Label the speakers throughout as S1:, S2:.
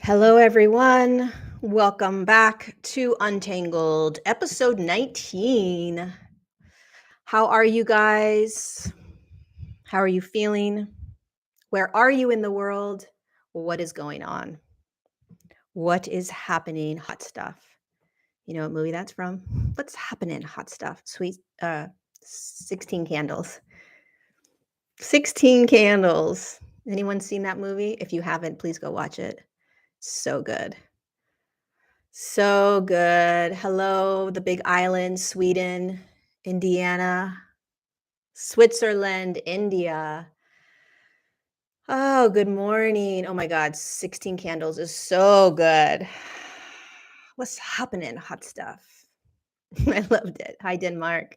S1: Hello, everyone. Welcome back to Untangled, episode 19. How are you guys? How are you feeling? Where are you in the world? What is going on? What is happening? Hot stuff. You know what movie that's from? What's happening? Hot stuff. Sweet 16 candles. 16 candles. Anyone seen that movie? If you haven't, please go watch it. So good. So good. Hello, the Big Island, Sweden, Indiana, Switzerland, India. Oh, good morning. Oh my God, 16 candles is so good. What's happening? Hot stuff. I loved it. Hi, Denmark.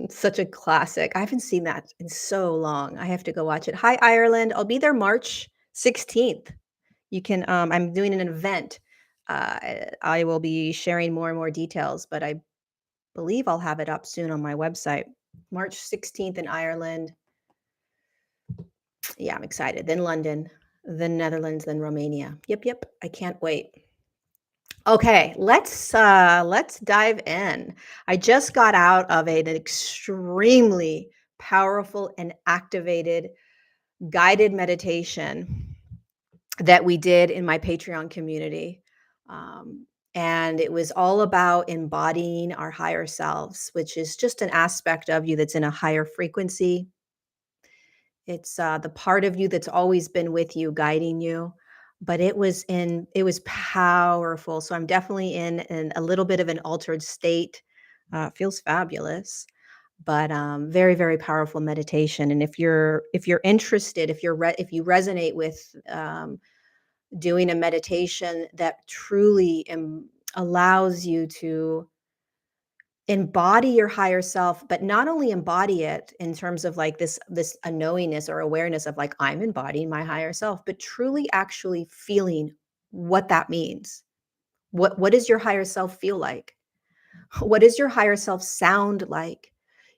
S1: Such a classic. I haven't seen that in so long. I have to go watch it. Hi, Ireland. I'll be there March 16th. You can, I'm doing an event. I will be sharing more and more details, but I believe I'll have it up soon on my website. March 16th in Ireland. Yeah, I'm excited. Then London, then Netherlands, then Romania. Yep. I can't wait. Okay, let's dive in. I just got out of an extremely powerful and activated guided meditation that we did in my Patreon community. And it was all about embodying our higher selves, which is just an aspect of you that's in a higher frequency. It's the part of you that's always been with you, guiding you. But it was powerful. So I'm definitely in a little bit of an altered state. Feels fabulous, but very, very powerful meditation. And if you're interested, if you resonate with doing a meditation that truly allows you to embody your higher self, but not only embody it in terms of like this a knowingness or awareness of like I'm embodying my higher self, but truly actually feeling what that means. What does your higher self feel like? What does your higher self sound like?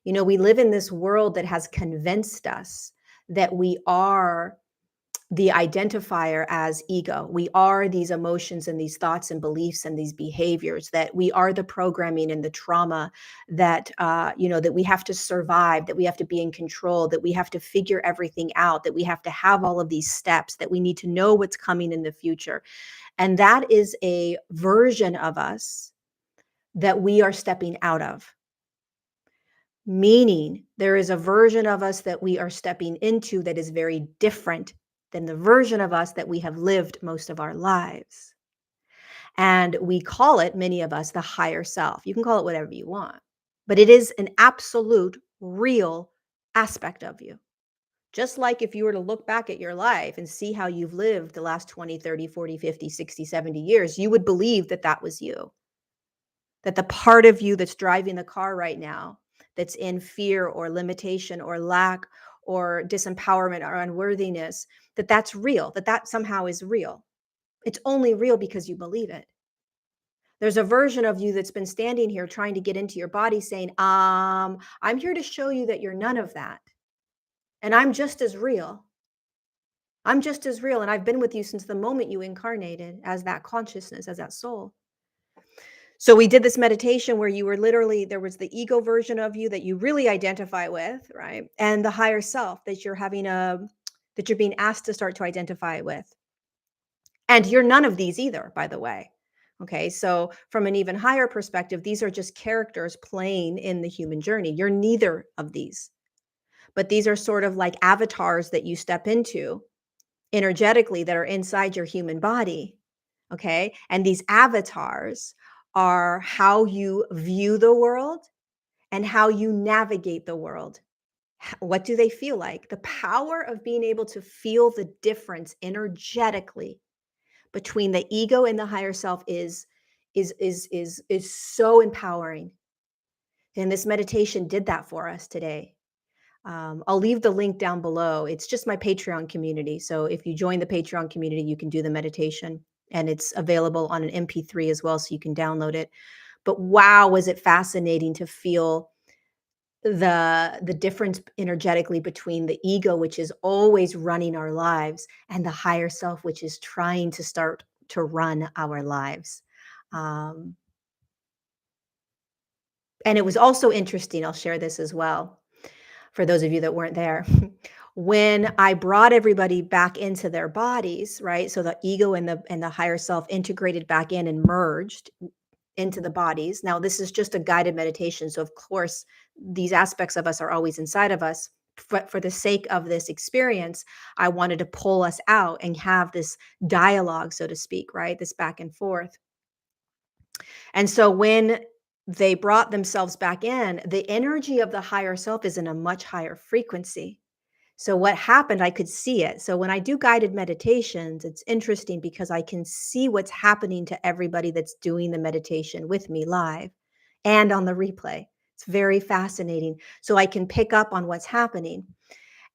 S1: You know, we live in this world that has convinced us that we are the identifier as ego. We are these emotions and these thoughts and beliefs and these behaviors, that we are the programming and the trauma that, that we have to survive, that we have to be in control, that we have to figure everything out, that we have to have all of these steps, that we need to know what's coming in the future. And that is a version of us that we are stepping out of. Meaning there is a version of us that we are stepping into that is very different than the version of us that we have lived most of our lives. And we call it, many of us, the higher self. You can call it whatever you want, but it is an absolute, real aspect of you. Just like if you were to look back at your life and see how you've lived the last 20, 30, 40, 50, 60, 70 years, you would believe that that was you. That the part of you that's driving the car right now, that's in fear or limitation or lack or disempowerment or unworthiness, that's real, that somehow is real. It's only real because you believe it. There's a version of you that's been standing here trying to get into your body saying, I'm here to show you that you're none of that. And I'm just as real. I'm just as real. And I've been with you since the moment you incarnated as that consciousness, as that soul. So we did this meditation where you were literally, there was the ego version of you that you really identify with, right? And the higher self that you're being asked to start to identify with. And you're none of these either, by the way. Okay. So from an even higher perspective, these are just characters playing in the human journey. You're neither of these, but these are sort of like avatars that you step into energetically that are inside your human body. Okay. And these avatars are how you view the world and how you navigate the world. What do they feel like? The power of being able to feel the difference energetically between the ego and the higher self is so empowering. And this meditation did that for us today. I'll leave the link down below. It's just my Patreon community. So if you join the Patreon community, you can do the meditation, and it's available on an MP3 as well, so you can download it. But wow, was it fascinating to feel the difference energetically between the ego, which is always running our lives, and the higher self, which is trying to start to run our lives. Um, and it was also interesting, I'll share this as well, for those of you that weren't there. When I brought everybody back into their bodies, right? So the ego and the higher self integrated back in and merged into the bodies. Now, this is just a guided meditation. So, of course, these aspects of us are always inside of us. But for the sake of this experience, I wanted to pull us out and have this dialogue, so to speak, right? This back and forth. And so when they brought themselves back in, the energy of the higher self is in a much higher frequency. So what happened, I could see it. So when I do guided meditations, it's interesting because I can see what's happening to everybody that's doing the meditation with me live and on the replay. It's very fascinating. So I can pick up on what's happening.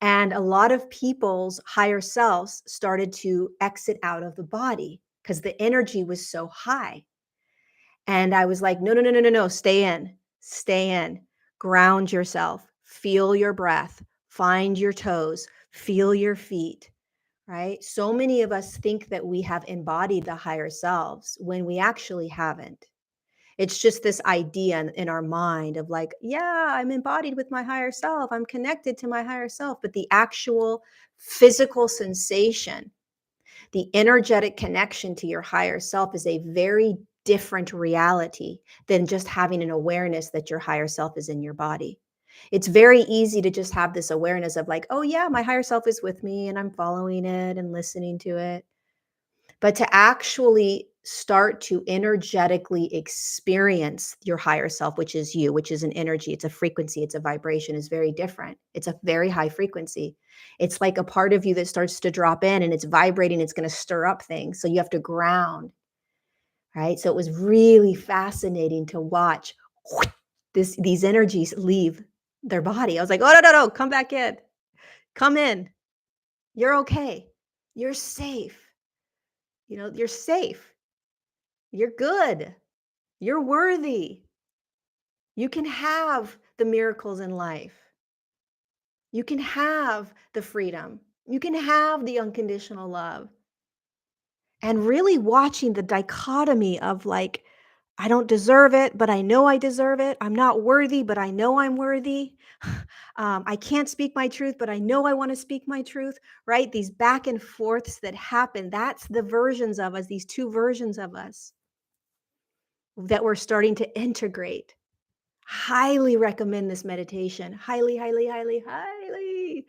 S1: And a lot of people's higher selves started to exit out of the body because the energy was so high. And I was like, no, no, no, no, no, no, stay in, ground yourself, feel your breath, find your toes, feel your feet, right? So many of us think that we have embodied the higher selves when we actually haven't. It's just this idea in our mind of like, yeah, I'm embodied with my higher self. I'm connected to my higher self. But the actual physical sensation, the energetic connection to your higher self is a very different reality than just having an awareness that your higher self is in your body. It's very easy to just have this awareness of like, oh yeah, my higher self is with me and I'm following it and listening to it. But to actually start to energetically experience your higher self, which is you, which is an energy, it's a frequency, it's a vibration, is very different. It's a very high frequency. It's like a part of you that starts to drop in and it's vibrating, it's going to stir up things. So you have to ground, right? So it was really fascinating to watch these energies leave their body. I was like, oh, no, no, no, come back in. Come in. You're okay. You're safe. You're safe. You're good. You're worthy. You can have the miracles in life. You can have the freedom. You can have the unconditional love. And really watching the dichotomy of like, I don't deserve it, but I know I deserve it. I'm not worthy, but I know I'm worthy. I can't speak my truth, but I know I want to speak my truth, right? These back and forths that happen, that's the versions of us, these two versions of us that we're starting to integrate. Highly recommend this meditation. Highly, highly, highly, highly.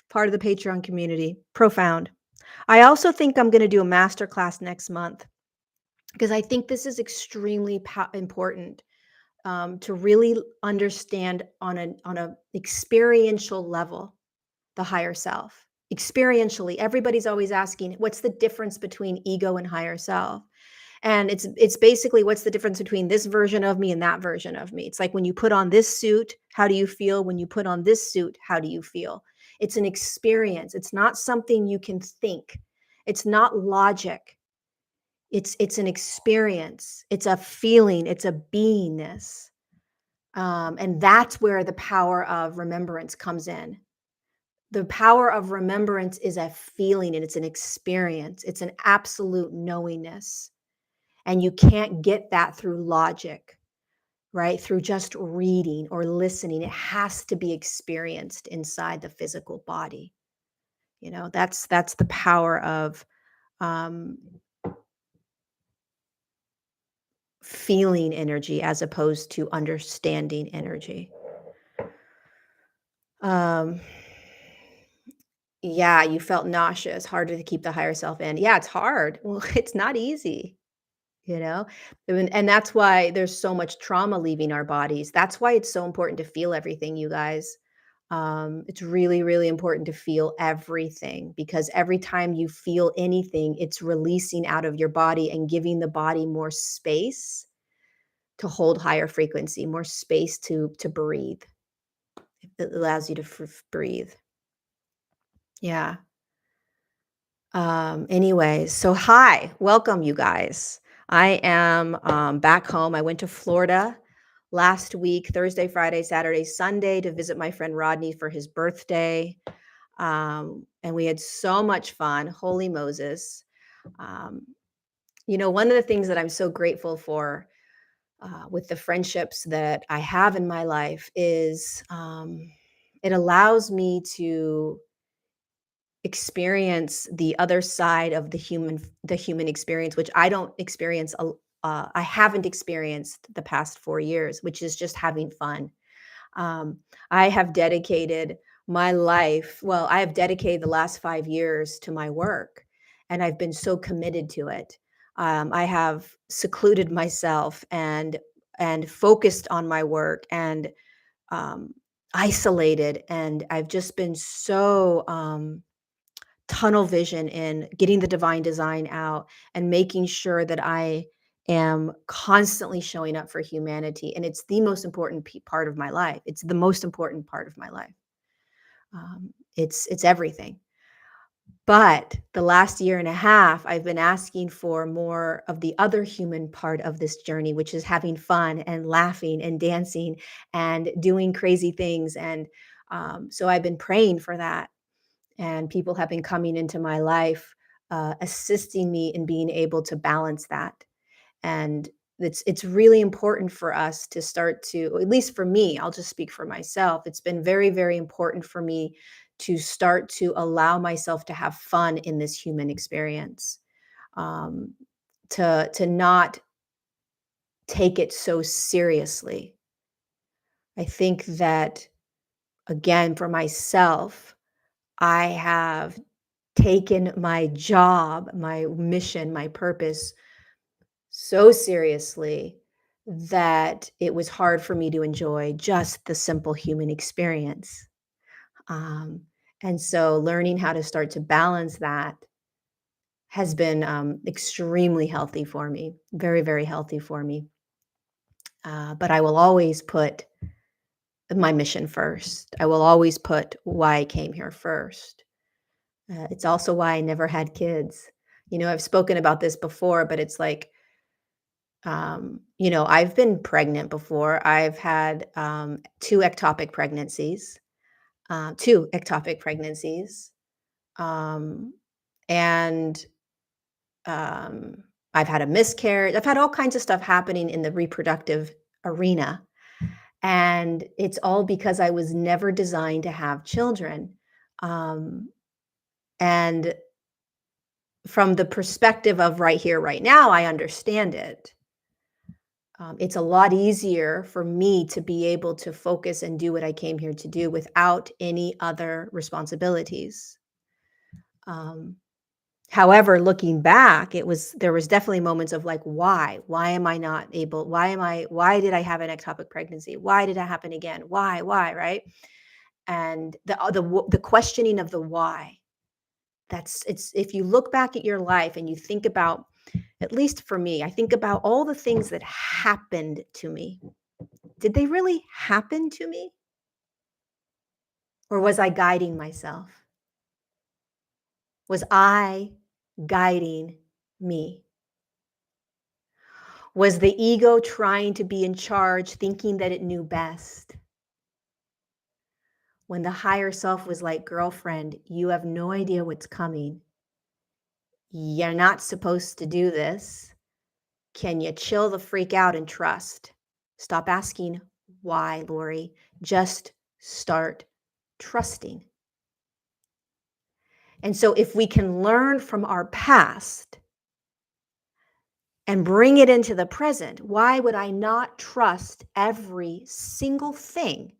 S1: Part of the Patreon community. Profound. I also think I'm going to do a masterclass next month because I think this is extremely important to really understand on a experiential level the higher self. Experientially, everybody's always asking, what's the difference between ego and higher self? And it's basically what's the difference between this version of me and that version of me. It's like when you put on this suit, how do you feel? When you put on this suit, how do you feel? It's an experience. It's not something you can think. It's not logic. It's an experience. It's a feeling. It's a beingness. And that's where the power of remembrance comes in. The power of remembrance is a feeling and it's an experience. It's an absolute knowingness. And you can't get that through logic, right? Through just reading or listening. It has to be experienced inside the physical body. That's the power of um, feeling energy as opposed to understanding energy. Um, yeah, you felt nauseous, harder to keep the higher self in. Yeah, it's hard. Well, it's not easy. You know? And that's why there's so much trauma leaving our bodies. That's why it's so important to feel everything, you guys. It's really, really important to feel everything because every time you feel anything, it's releasing out of your body and giving the body more space to hold higher frequency, more space to breathe. It allows you to breathe. Yeah. Anyways, so hi, welcome you guys. I am back home. I went to Florida last week, Thursday, Friday, Saturday, Sunday, to visit my friend Rodney for his birthday. And we had so much fun. Holy Moses. Um, one of the things that I'm so grateful for with the friendships that I have in my life is it allows me to experience the other side of the human experience, which I don't experience. I haven't experienced the past 4 years, which is just having fun. Um, I have dedicated my life. Well, I have dedicated the last 5 years to my work, and I've been so committed to it. I have secluded myself and focused on my work and um, isolated, and I've just been so tunnel vision in getting the divine design out and making sure that I am constantly showing up for humanity. And it's the most important part of my life. It's the most important part of my life. It's everything. But the last year and a half, I've been asking for more of the other human part of this journey, which is having fun and laughing and dancing and doing crazy things. And so I've been praying for that, and people have been coming into my life, assisting me in being able to balance that. And it's really important for us to start to, at least for me, I'll just speak for myself. It's been very, very important for me to start to allow myself to have fun in this human experience, um, to not take it so seriously. I think that, again, for myself, I have taken my job, my mission, my purpose so seriously that it was hard for me to enjoy just the simple human experience. Um, and so learning how to start to balance that has been extremely healthy for me, very, very healthy for me. But I will always put my mission first. I will always put why I came here first. It's also why I never had kids. I've spoken about this before, but it's like, I've been pregnant before. I've had two ectopic pregnancies, um, and um, I've had a miscarriage. I've had all kinds of stuff happening in the reproductive arena, and it's all because I was never designed to have children. Um, and from the perspective of right here, right now, I understand it. It's a lot easier for me to be able to focus and do what I came here to do without any other responsibilities. Um, However, looking back, there was definitely moments of like, why? Why am I not able? Why did I have an ectopic pregnancy? Why did it happen again? Why, right? And the questioning of the why. It's if you look back at your life and you think about, at least for me, I think about all the things that happened to me. Did they really happen to me? Or was I guiding myself? Was I guiding me? Was the ego trying to be in charge, thinking that it knew best? When the higher self was like, girlfriend, you have no idea what's coming. You're not supposed to do this. Can you chill the freak out and trust? Stop asking why, Lorie. Just start trusting. And so if we can learn from our past and bring it into the present, why would I not trust every single thing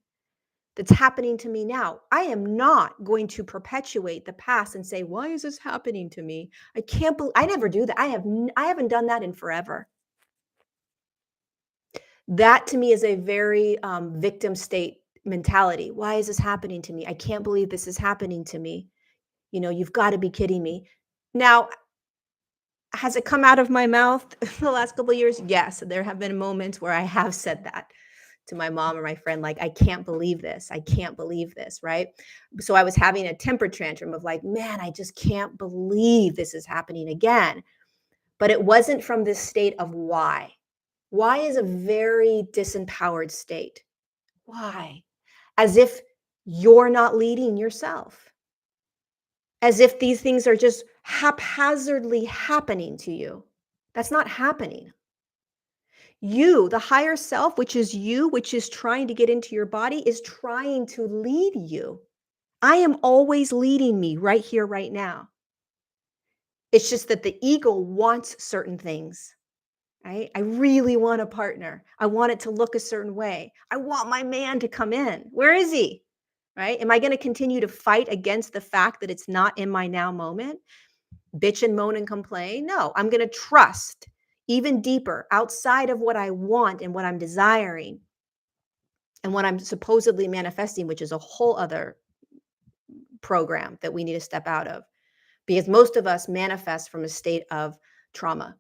S1: that's happening to me now? I am not going to perpetuate the past and say, why is this happening to me? I can't believe I never do that. I haven't done that in forever. That to me is a very victim state mentality. Why is this happening to me? I can't believe this is happening to me. You've got to be kidding me. Now, has it come out of my mouth the last couple of years? Yes, there have been moments where I have said that to my mom or my friend, like, I can't believe this. I can't believe this, right? So I was having a temper tantrum of like, man, I just can't believe this is happening again. But it wasn't from this state of why. Why is a very disempowered state? Why? As if you're not leading yourself, as if these things are just haphazardly happening to you. That's not happening. You, the higher self, which is you, which is trying to get into your body, is trying to lead you. I am always leading me right here, right now. It's just that the ego wants certain things, right? I really want a partner. I want it to look a certain way. I want my man to come in. Where is he? Right? Am I going to continue to fight against the fact that it's not in my now moment? Bitch and moan and complain? No, I'm going to trust even deeper outside of what I want and what I'm desiring and what I'm supposedly manifesting, which is a whole other program that we need to step out of, because most of us manifest from a state of trauma,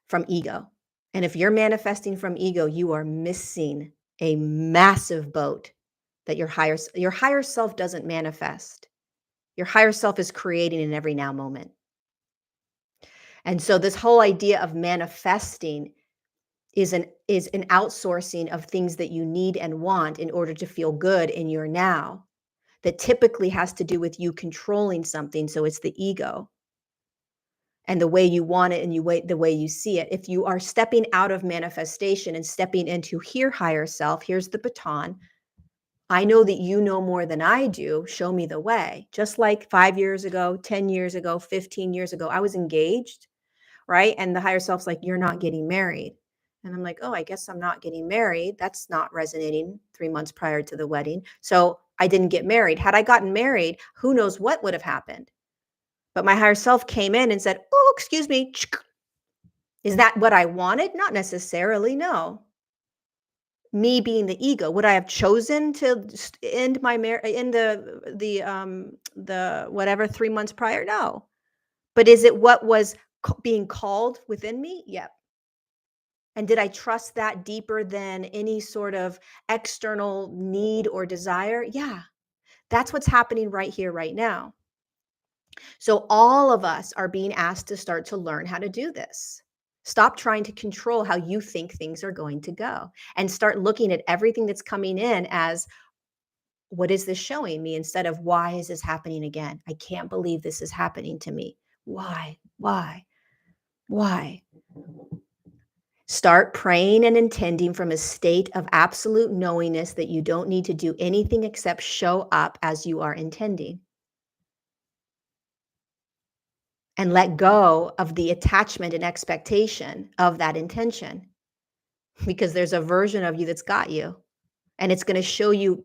S1: from ego. And if you're manifesting from ego, you are missing a massive boat that your higher self doesn't manifest. Your higher self is creating in every now moment. And so this whole idea of manifesting is an outsourcing of things that you need and want in order to feel good in your now, that typically has to do with you controlling something. So it's the ego and the way you want it and the way you see it. If you are stepping out of manifestation and stepping into here, higher self, here's the baton. I know that you know more than I do. Show me the way. Just like 5 years ago, 10 years ago, 15 years ago, I was engaged, right? And the higher self's like, you're not getting married. And I'm like, oh, I guess I'm not getting married. That's not resonating 3 months prior to the wedding. So I didn't get married. Had I gotten married, who knows what would have happened? But my higher self came in and said, oh, excuse me. Is that what I wanted? Not necessarily, no. Me being the ego, would I have chosen to end my in the whatever 3 months prior? No. But is it what was being called within me? Yep. And did I trust that deeper than any sort of external need or desire? Yeah. That's what's happening right here, right now. So all of us are being asked to start to learn how to do this. Stop trying to control how you think things are going to go and start looking at everything that's coming in as, what is this showing me, instead of why is this happening again? I can't believe this is happening to me. Why? Why? Why? Start praying and intending from a state of absolute knowingness that you don't need to do anything except show up as you are intending. And let go of the attachment and expectation of that intention, because there's a version of you that's got you, and it's going to show you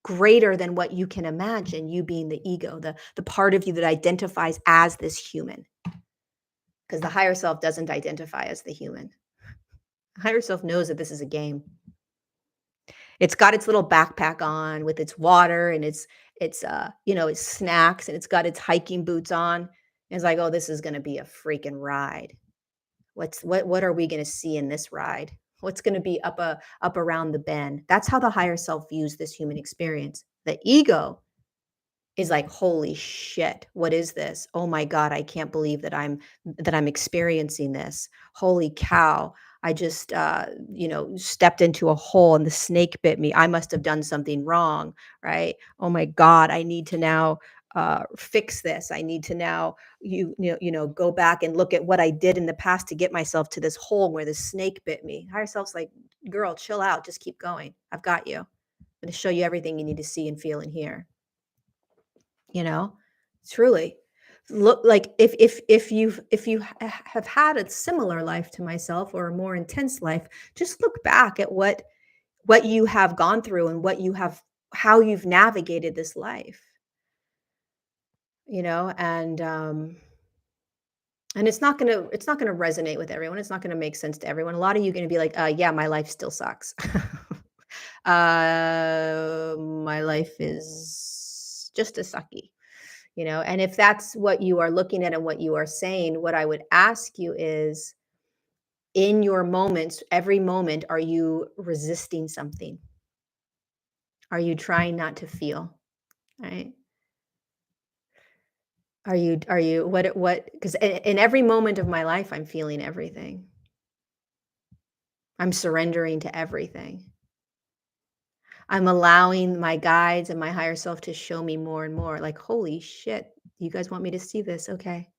S1: greater than what you can imagine, you being the ego, the part of you that identifies as this human, because the higher self doesn't identify as the human. The higher self knows that this is a game. It's got its little backpack on with its water and its its snacks, and it's got its hiking boots on. And it's like, oh, this is going to be a freaking ride. What are we going to see in this ride? What's going to be up around the bend? That's how the higher self views this human experience. The ego is like, holy shit, what is this? Oh my God, I can't believe that I'm experiencing this. Holy cow. I just stepped into a hole and the snake bit me. I must have done something wrong, right? Oh my God, I need to now fix this. I need to now go back and look at what I did in the past to get myself to this hole where the snake bit me. Higher self's like, girl, chill out, just keep going. I've got you. I'm going to show you everything you need to see and feel and hear. Truly. Look, like if you have had a similar life to myself or a more intense life, just look back at what you have gone through and how you've navigated this life. And it's not gonna resonate with everyone. It's not gonna make sense to everyone. A lot of you are gonna be like, yeah, my life still sucks. My life is just as sucky. And if that's what you are looking at and what you are saying, what I would ask you is, in your moments, every moment, are you resisting something? Are you trying not to feel? Right? What, because in every moment of my life, I'm feeling everything. I'm surrendering to everything. I'm allowing my guides and my higher self to show me more and more. Like, holy shit, you guys want me to see this? Okay.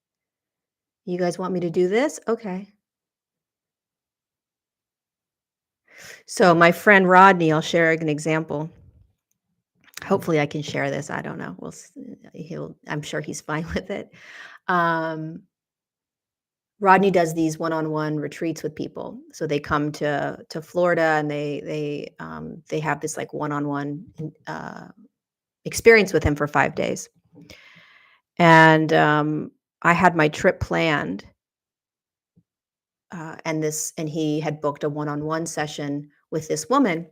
S1: You guys want me to do this? Okay. So, my friend Rodney, I'll share an example. Hopefully, I can share this. I don't know. I'm sure he's fine with it. Um, Rodney does these one-on-one retreats with people. So they come to Florida and they have this like one-on-one experience with him for 5 days. And I had my trip planned, and he had booked a one-on-one session with this woman,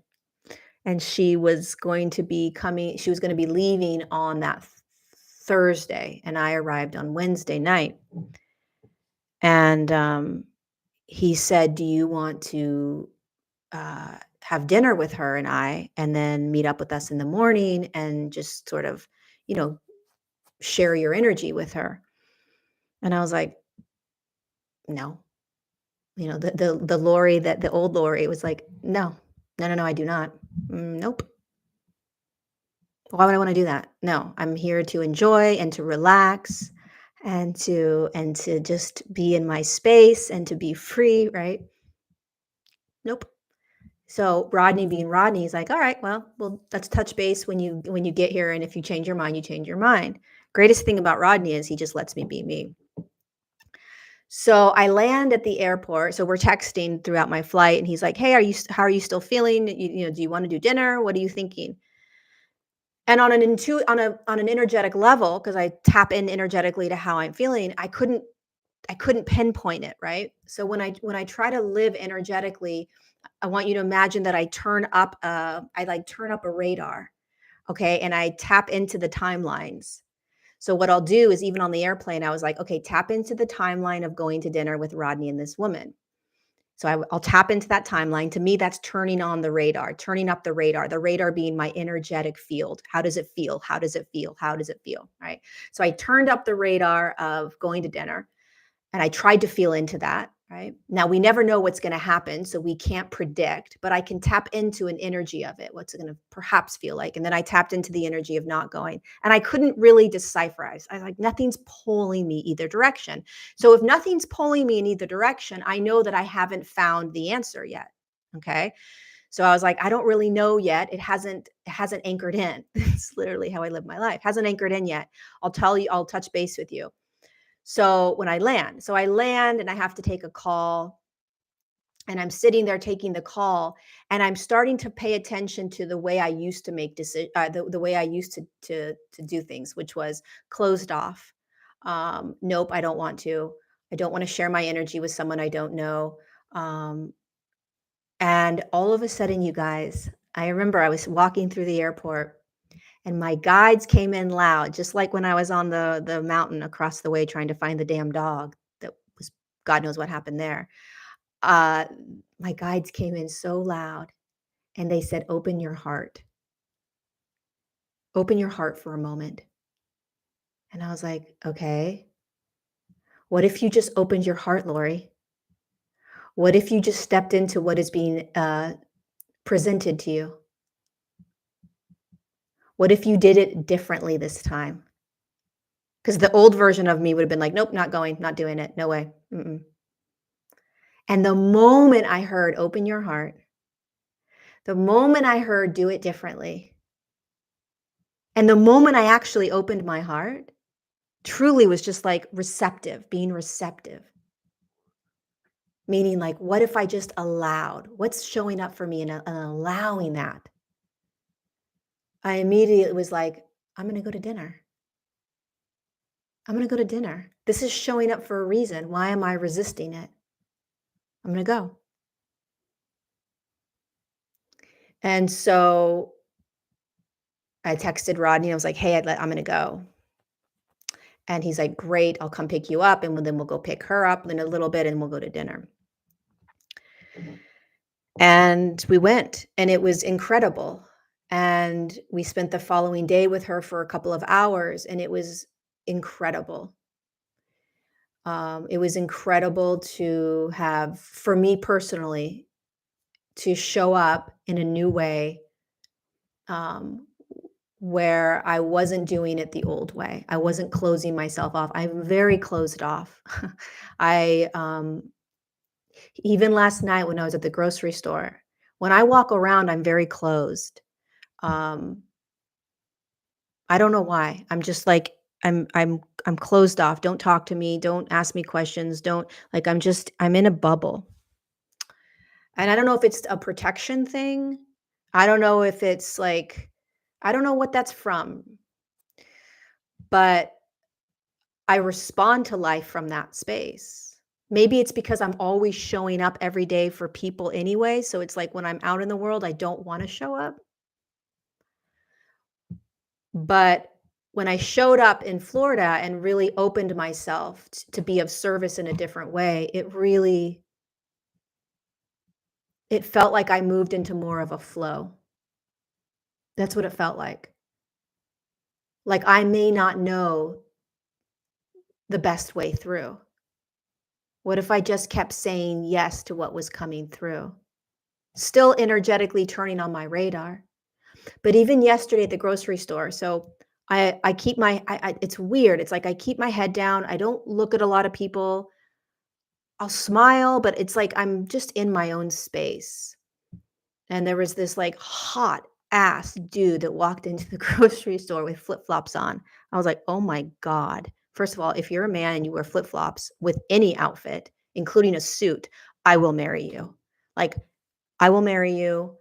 S1: and she was going to be coming. She was going to be leaving on that Thursday, and I arrived on Wednesday night. And he said, "Do you want to have dinner with her and I, and then meet up with us in the morning and just sort of, you know, share your energy with her?" And I was like, "No." The Lorie, that the old Lorie was like, "No, no, no, no, I do not. Nope. Why would I want to do that? No, I'm here to enjoy and to relax and to just be in my space and to be free, right? Nope." So Rodney being Rodney, he's like, "All right, well, let's touch base when you get here, and if you change your mind, you change your mind." Greatest thing about Rodney is he just lets me be me. So I land at the airport. So we're texting throughout my flight, and he's like, "Hey, how are you still feeling? Do you want to do dinner? What are you thinking?" And on an energetic level, because I tap in energetically to how I'm feeling, I couldn't pinpoint it, right? So when I try to live energetically, I want you to imagine that I turn up a radar, okay, and I tap into the timelines. So what I'll do is, even on the airplane, I was like, okay, tap into the timeline of going to dinner with Rodney and this woman. So I'll tap into that timeline. To me, that's turning on the radar, turning up the radar being my energetic field. How does it feel? How does it feel? How does it feel? Right. So I turned up the radar of going to dinner. And I tried to feel into that, right? Now we never know what's going to happen, so we can't predict, but I can tap into an energy of it. What's it going to perhaps feel like? And then I tapped into the energy of not going. And I couldn't really decipher. I was like, nothing's pulling me either direction. So if nothing's pulling me in either direction, I know that I haven't found the answer yet. Okay. So I was like, I don't really know yet. It hasn't anchored in. It's literally how I live my life. Hasn't anchored in yet. I'll tell you, I'll touch base with you. So when I land and I have to take a call, and I'm sitting there taking the call, and I'm starting to pay attention to the way I used to make the way I used to do things, which was closed off. Nope, I don't want to. I don't want to share my energy with someone I don't know. Um, and all of a sudden, you guys, I remember I was walking through the airport, and my guides came in loud, just like when I was on the mountain across the way trying to find the damn dog that was, God knows what happened there. Uh, my guides came in so loud, and they said, "Open your heart. Open your heart for a moment." And I was like, "Okay. What if you just opened your heart, Lorie? What if you just stepped into what is being presented to you? What if you did it differently this time?" Because the old version of me would have been like, "Nope, not going, not doing it. No way. Mm-mm." And the moment I heard, "Open your heart," the moment I heard, "Do it differently," and the moment I actually opened my heart, truly was just like receptive, being receptive. Meaning, like, what if I just allowed? What's showing up for me and allowing that? I immediately was like, I'm going to go to dinner. I'm going to go to dinner. This is showing up for a reason. Why am I resisting it? I'm going to go. And so I texted Rodney. I was like, hey, I'm going to go. And he's like, great, I'll come pick you up. And then we'll go pick her up in a little bit and we'll go to dinner. And we went, and it was incredible. And we spent the following day with her for a couple of hours, and it was incredible. It was incredible to have, for me personally, to show up in a new way, um, where I wasn't doing it the old way. I wasn't closing myself off. I'm very closed off. I Even last night when I was at the grocery store, when I walk around, I'm very closed. Um, I don't know why. I'm just like I'm closed off. Don't talk to me. Don't ask me questions. Don't like I'm in a bubble. And I don't know if it's a protection thing. I don't know if it's like I don't know what that's from, but I respond to life from that space. Maybe it's because I'm always showing up every day for people anyway, so it's like when I'm out in the world, I don't wanna show up. But when I showed up in Florida and really opened myself to be of service in a different way, it felt like I moved into more of a flow. That's what it felt like. Like I may not know the best way through. What if I just kept saying yes to what was coming through? Still energetically turning on my radar. But even yesterday at the grocery store, so I keep my it's weird. It's like I keep my head down. I don't look at a lot of people. I'll smile, but it's like I'm just in my own space. And there was this like hot ass dude that walked into the grocery store with flip-flops on. I was like, "Oh my God." First of all, if you're a man and you wear flip-flops with any outfit, including a suit, I will marry you. Like, I will marry you.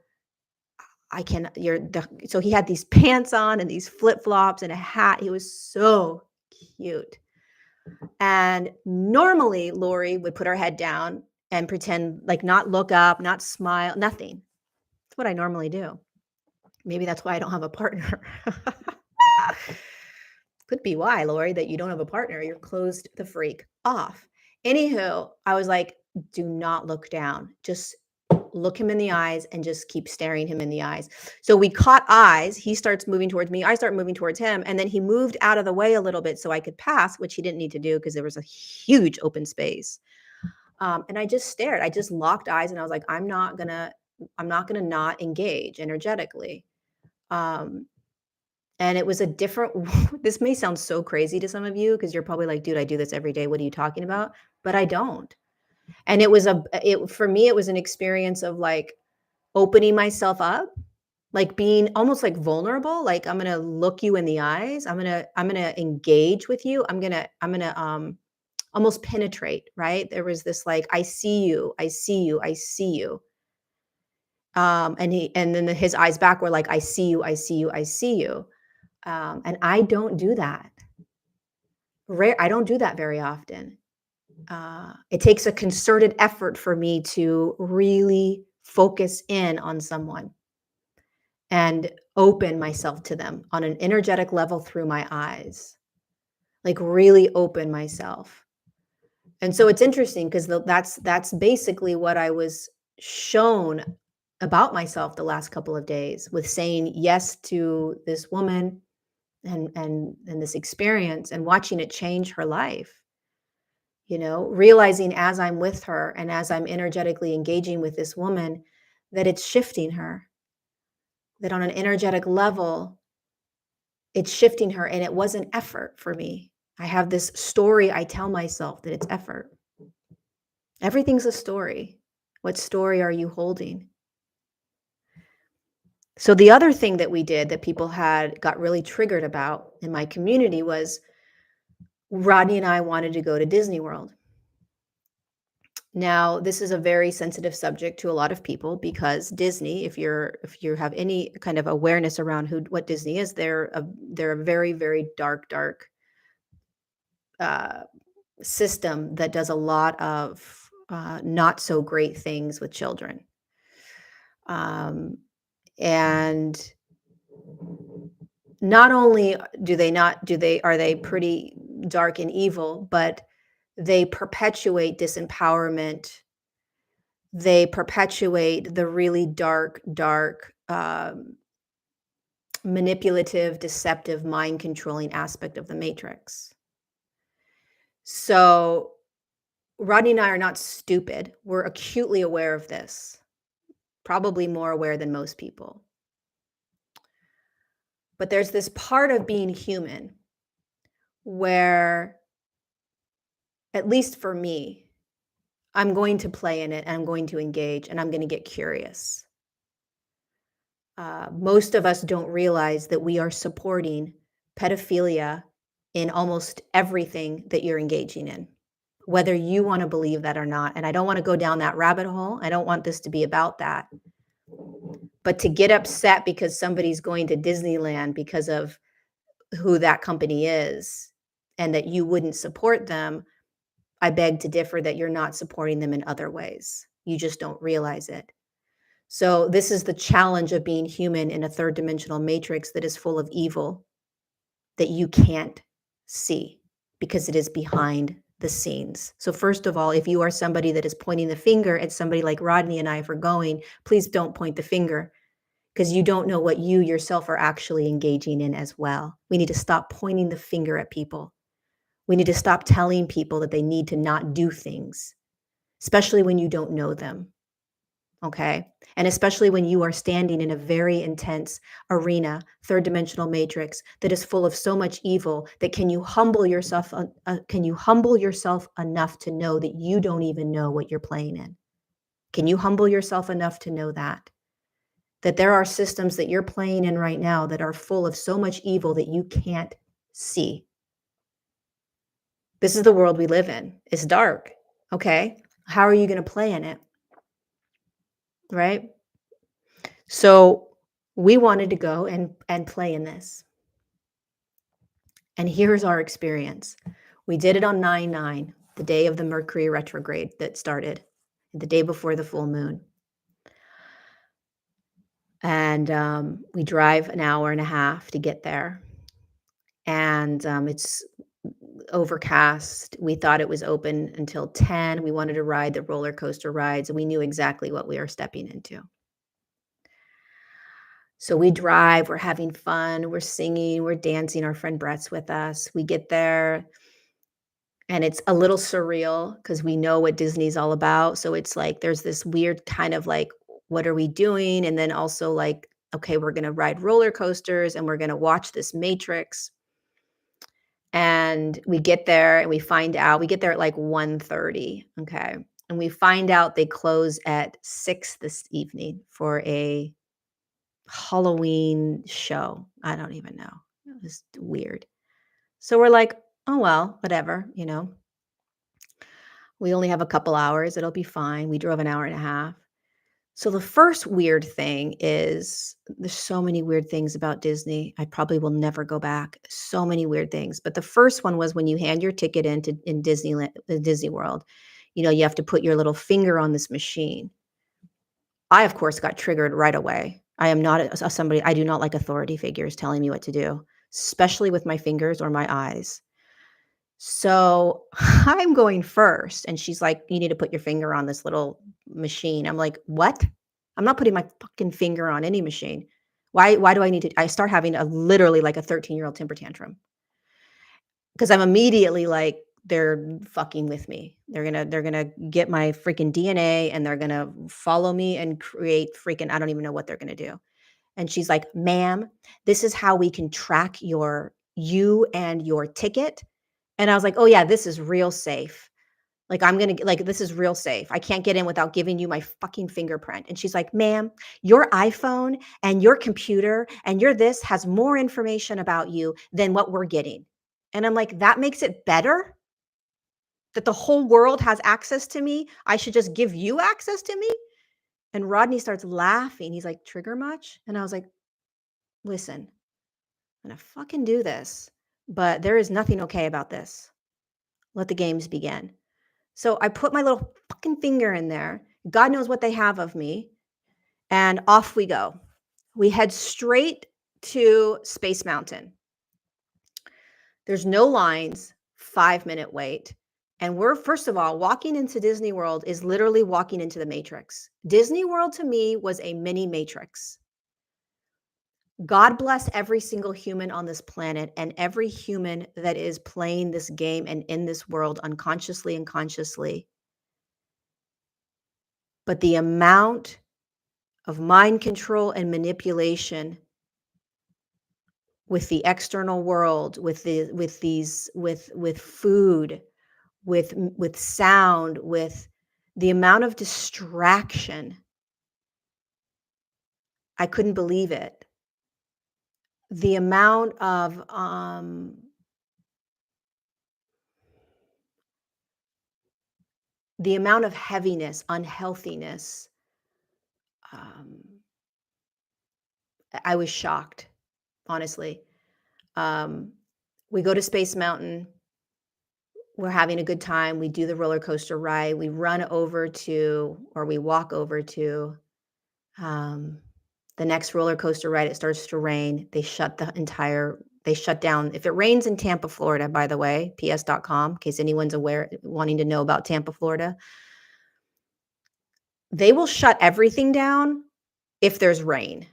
S1: I can you're the so he had these pants on and these flip-flops and a hat. He was so cute. And normally Lorie would put her head down and pretend like not look up, not smile, nothing. That's what I normally do. Maybe that's why I don't have a partner. Could be why, Lorie, that you don't have a partner. You're closed the freak off. Anywho, I was like, do not look down. Just look him in the eyes and just keep staring him in the eyes. So we caught eyes. He starts moving towards me. I start moving towards him. And then he moved out of the way a little bit so I could pass, which he didn't need to do because there was a huge open space. And I just stared. I just locked eyes and I was like, I'm not gonna not engage energetically. Um, and it was a different this may sound so crazy to some of you because you're probably like, dude, I do this every day. What are you talking about? But I don't. And it for me, it was an experience of like opening myself up, like being almost like vulnerable, like I'm gonna look you in the eyes. I'm gonna engage with you. I'm gonna almost penetrate, right? There was this like, I see you, I see you, I see you. And then his eyes back were like, I see you, I see you, I see you. And I don't do that. I don't do that very often. It takes a concerted effort for me to really focus in on someone and open myself to them on an energetic level through my eyes, like really open myself. And so it's interesting because that's basically what I was shown about myself the last couple of days with saying yes to this woman and this experience and watching it change her life. Realizing as I'm with her and as I'm energetically engaging with this woman that it's shifting her, that on an energetic level, it's shifting her. And it wasn't effort for me. I have this story I tell myself that it's effort. Everything's a story. What story are you holding? So the other thing that we did that people had got really triggered about in my community was Rodney and I wanted to go to Disney World. Now, this is a very sensitive subject to a lot of people because Disney, if you have any kind of awareness around what Disney is, they're a very, very dark uh, system that does a lot of not so great things with children. And not only are they pretty dark and evil, but they perpetuate disempowerment. They perpetuate the really dark, manipulative, deceptive, mind controlling aspect of the matrix. So Rodney and I are not stupid. We're acutely aware of this. probably more aware than most people. But there's this part of being human where, at least for me, I'm going to play in it and I'm going to engage and I'm going to get curious. Most of us don't realize that we are supporting pedophilia in almost everything that you're engaging in, whether you want to believe that or not. And I don't want to go down that rabbit hole. I don't want this to be about that. But to get upset because somebody's going to Disneyland because of who that company is and that you wouldn't support them, I beg to differ that you're not supporting them in other ways. You just don't realize it. So this is the challenge of being human in a third dimensional matrix that is full of evil that you can't see because it is behind the scenes. So first of all, if you are somebody that is pointing the finger at somebody like Rodney and I for going, please don't point the finger because you don't know what you yourself are actually engaging in as well. We need to stop pointing the finger at people. We need to stop telling people that they need to not do things, especially when you don't know them. Okay. And especially when you are standing in a very intense arena, third dimensional matrix that is full of so much evil that can you humble yourself enough to know that you don't even know what you're playing in? Can you humble yourself enough to know that there are systems that you're playing in right now that are full of so much evil that you can't see? This is the world we live in. It's dark. Okay. How are you going to play in it? Right? So we wanted to go and play in this. And here's our experience. We did it on 9/9, the day of the Mercury retrograde that started, the day before the full moon. And we drive an hour and a half to get there. And it's overcast. We thought it was open until 10. We wanted to ride the roller coaster rides, and we knew exactly what we were stepping into. So we drive, we're having fun, we're singing, we're dancing. Our friend Brett's with us. We get there and it's a little surreal because we know what Disney's all about. So it's like there's this weird kind of like, what are we doing? And then also like, okay, we're going to ride roller coasters and we're going to watch this Matrix. And we get there and we find out, we get there at like 1:30. Okay. And we find out they close at 6 this evening for a Halloween show. I don't even know. It was weird. So we're like, "Oh, well, whatever, you know. We only have a couple hours. It'll be fine." We drove an hour and a half. So the first weird thing is there's so many weird things about Disney. I probably will never go back. So many weird things. But the first one was when you hand your ticket in Disneyland, Disney World, you have to put your little finger on this machine. I, of course, got triggered right away. I am not somebody, I do not like authority figures telling me what to do, especially with my fingers or my eyes. So I'm going first. And she's like, you need to put your finger on this little machine. I'm like, what? I'm not putting my fucking finger on any machine. Why do I need to? I start having a literally like a 13-year-old temper tantrum because I'm immediately like, they're fucking with me. They're gonna get my freaking DNA and they're gonna follow me and create freaking, I don't even know what they're gonna do. And she's like, ma'am, this is how we can track you and your ticket. And I was like, oh yeah, this is real safe. Like this is real safe. I can't get in without giving you my fucking fingerprint. And she's like, ma'am, your iPhone and your computer and your this has more information about you than what we're getting. And I'm like, that makes it better that the whole world has access to me. I should just give you access to me. And Rodney starts laughing. He's like, trigger much? And I was like, listen, I'm going to fucking do this, but there is nothing okay about this. Let the games begin. So I put my little fucking finger in there. God knows what they have of me. And off we go. We head straight to Space Mountain. There's no lines, 5-minute wait. And we're, first of all, walking into Disney World is literally walking into the Matrix. Disney World to me was a mini Matrix. God bless every single human on this planet and every human that is playing this game and in this world unconsciously and consciously. But the amount of mind control and manipulation with the external world, with food, with sound, with the amount of distraction. I couldn't believe it. The amount of heaviness, unhealthiness. um, I was shocked, honestly. Um, we go to Space Mountain. We're having a good time. We do the roller coaster ride. We run over to, or we walk over to, um, the next roller coaster ride. It starts to rain. They shut down. If it rains in Tampa, Florida, by the way, ps.com, in case anyone's aware, wanting to know about Tampa, Florida, they will shut everything down if there's rain.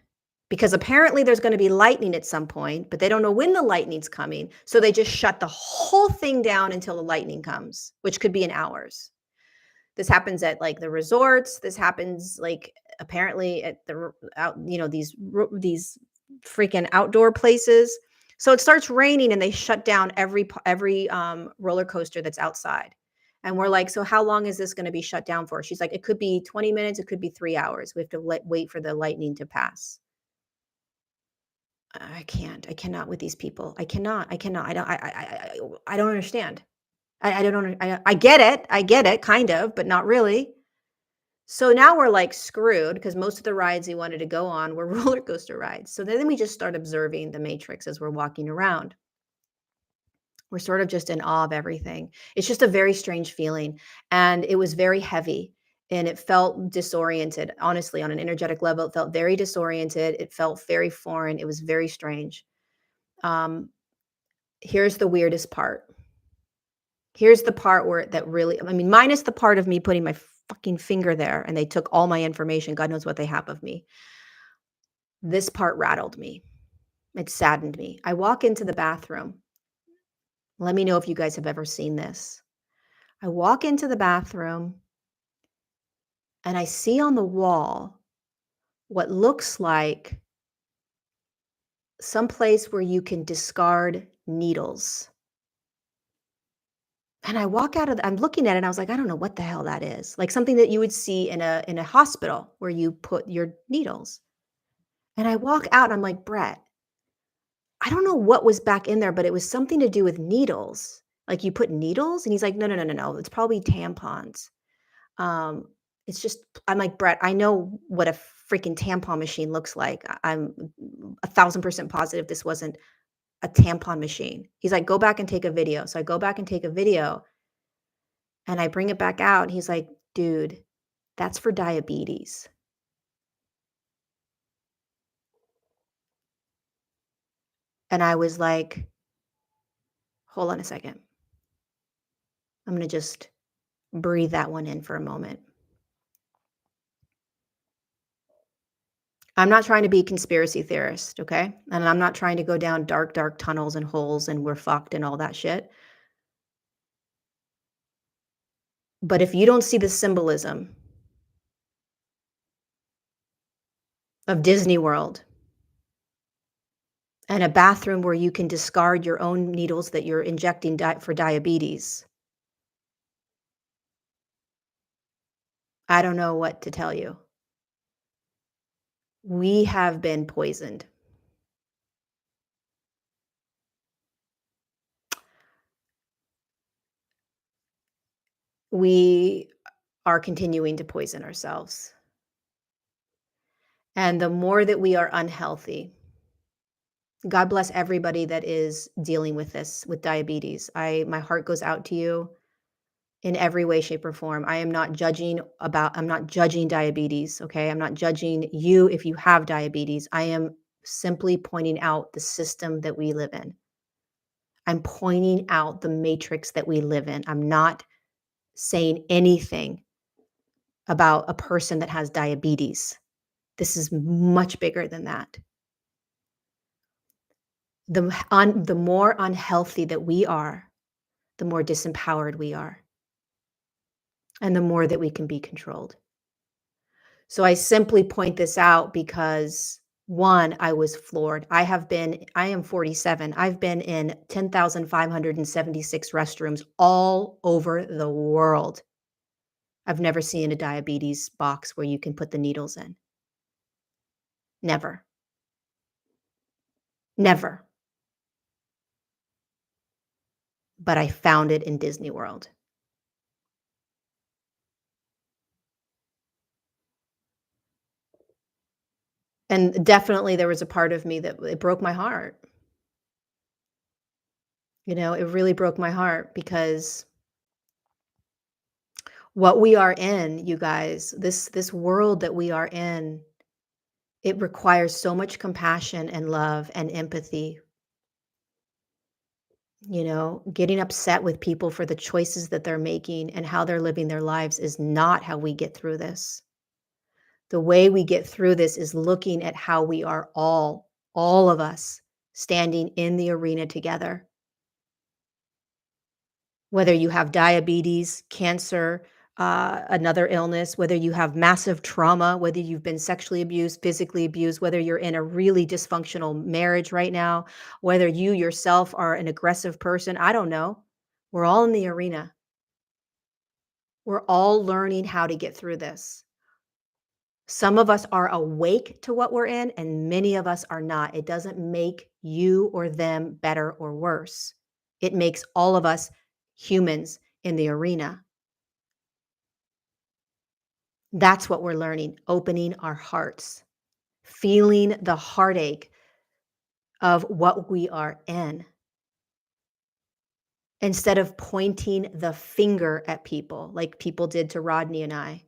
S1: Because apparently there's going to be lightning at some point, but they don't know when the lightning's coming. So they just shut the whole thing down until the lightning comes, which could be in hours. This happens at like the resorts. This happens like apparently at the out, these freaking outdoor places. So it starts raining and they shut down every roller coaster that's outside. And we're like, so how long is this going to be shut down for? She's like, it could be 20 minutes. It could be 3 hours. We have to wait for the lightning to pass. I can't. I cannot with these people. I cannot. I cannot. I don't understand. I don't I get it. I get it, kind of, but not really. So now we're like screwed because most of the rides we wanted to go on were roller coaster rides. So then we just start observing the Matrix as we're walking around. We're sort of just in awe of everything. It's just a very strange feeling. And it was very heavy and it felt disoriented. Honestly, on an energetic level, it felt very disoriented. It felt very foreign. It was very strange. Um, Here's the weirdest part. Here's the part where that really, I mean, minus the part of me putting my fucking finger there and they took all my information. God knows what they have of me. This part rattled me. It saddened me. I walk into the bathroom. Let me know if you guys have ever seen this. I walk into the bathroom and I see on the wall what looks like some place where you can discard needles. And I walk out of I'm looking at it and I was like, I don't know what the hell that is. Like something that you would see in a hospital where you put your needles. And I walk out and I'm like, Brett, I don't know what was back in there, but it was something to do with needles. Like you put needles? And he's like, no, no, no, no, no. It's probably tampons. Um, it's just, I'm like, Brett, I know what a freaking tampon machine looks like. I'm 1,000% positive this wasn't a tampon machine. He's like, go back and take a video. So I go back and take a video and I bring it back out. And he's like, dude, that's for diabetes. And I was like, hold on a second. I'm going to just breathe that one in for a moment. I'm not trying to be a conspiracy theorist, okay? And I'm not trying to go down dark, dark tunnels and holes and we're fucked and all that shit. But if you don't see the symbolism of Disney World and a bathroom where you can discard your own needles that you're injecting for diabetes, I don't know what to tell you. We have been poisoned. We are continuing to poison ourselves. And the more that we are unhealthy, God bless everybody that is dealing with this, with diabetes. My heart goes out to you in every way, shape, or form. I'm not judging diabetes, okay? I'm not judging you if you have diabetes. I am simply pointing out the system that we live in. I'm pointing out the matrix that we live in. I'm not saying anything about a person that has diabetes. This is much bigger than that. The more unhealthy that we are, the more disempowered we are, and the more that we can be controlled. So I simply point this out because one, I was floored. I am 47. I've been in 10,576 restrooms all over the world. I've never seen a diabetes box where you can put the needles in. Never. Never. But I found it in Disney World. And definitely there was a part of me that it broke my heart. It really broke my heart because what we are in, you guys, this world that we are in, it requires so much compassion and love and empathy. Getting upset with people for the choices that they're making and how they're living their lives is not how we get through this. The way we get through this is looking at how we are all of us, standing in the arena together. Whether you have diabetes, cancer, another illness, whether you have massive trauma, whether you've been sexually abused, physically abused, whether you're in a really dysfunctional marriage right now, whether you yourself are an aggressive person, I don't know. We're all in the arena. We're all learning how to get through this. Some of us are awake to what we're in, and many of us are not. It doesn't make you or them better or worse. It makes all of us humans in the arena. That's what we're learning, opening our hearts, feeling the heartache of what we are in instead of pointing the finger at people like people did to Rodney and I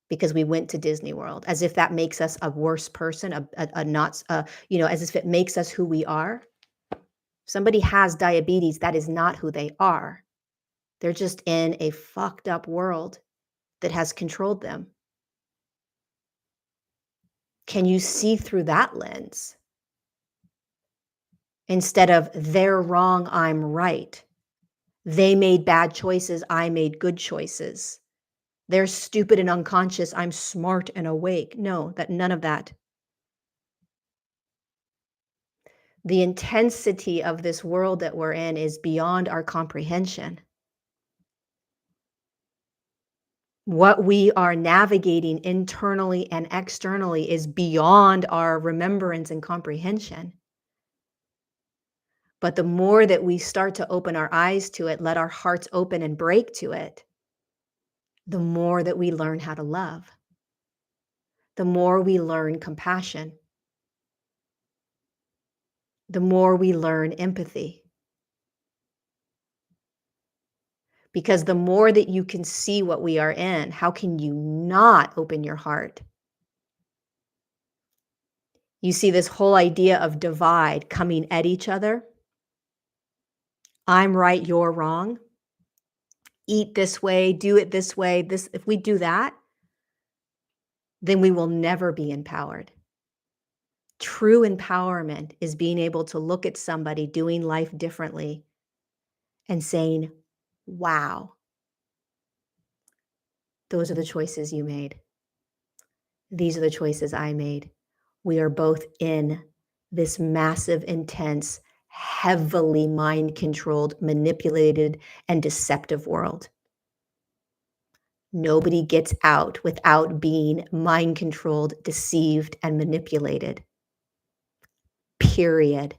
S1: because we went to Disney World, as if that makes us a worse person, a not, as if it makes us who we are. If somebody has diabetes, that is not who they are. They're just in a fucked up world that has controlled them. Can you see through that lens? Instead of they're wrong, I'm right. They made bad choices, I made good choices. They're stupid and unconscious, I'm smart and awake. No, none of that. The intensity of this world that we're in is beyond our comprehension. What we are navigating internally and externally is beyond our remembrance and comprehension. But the more that we start to open our eyes to it, let our hearts open and break to it, the more that we learn how to love, the more we learn compassion, the more we learn empathy. Because the more that you can see what we are in, how can you not open your heart? You see this whole idea of divide coming at each other. I'm right, you're wrong. Eat this way, do it this way. If we do that, then we will never be empowered. True empowerment is being able to look at somebody doing life differently and saying, wow, those are the choices you made. These are the choices I made. We are both in this massive, intense, heavily mind-controlled, manipulated, and deceptive world. Nobody gets out without being mind-controlled, deceived, and manipulated. Period.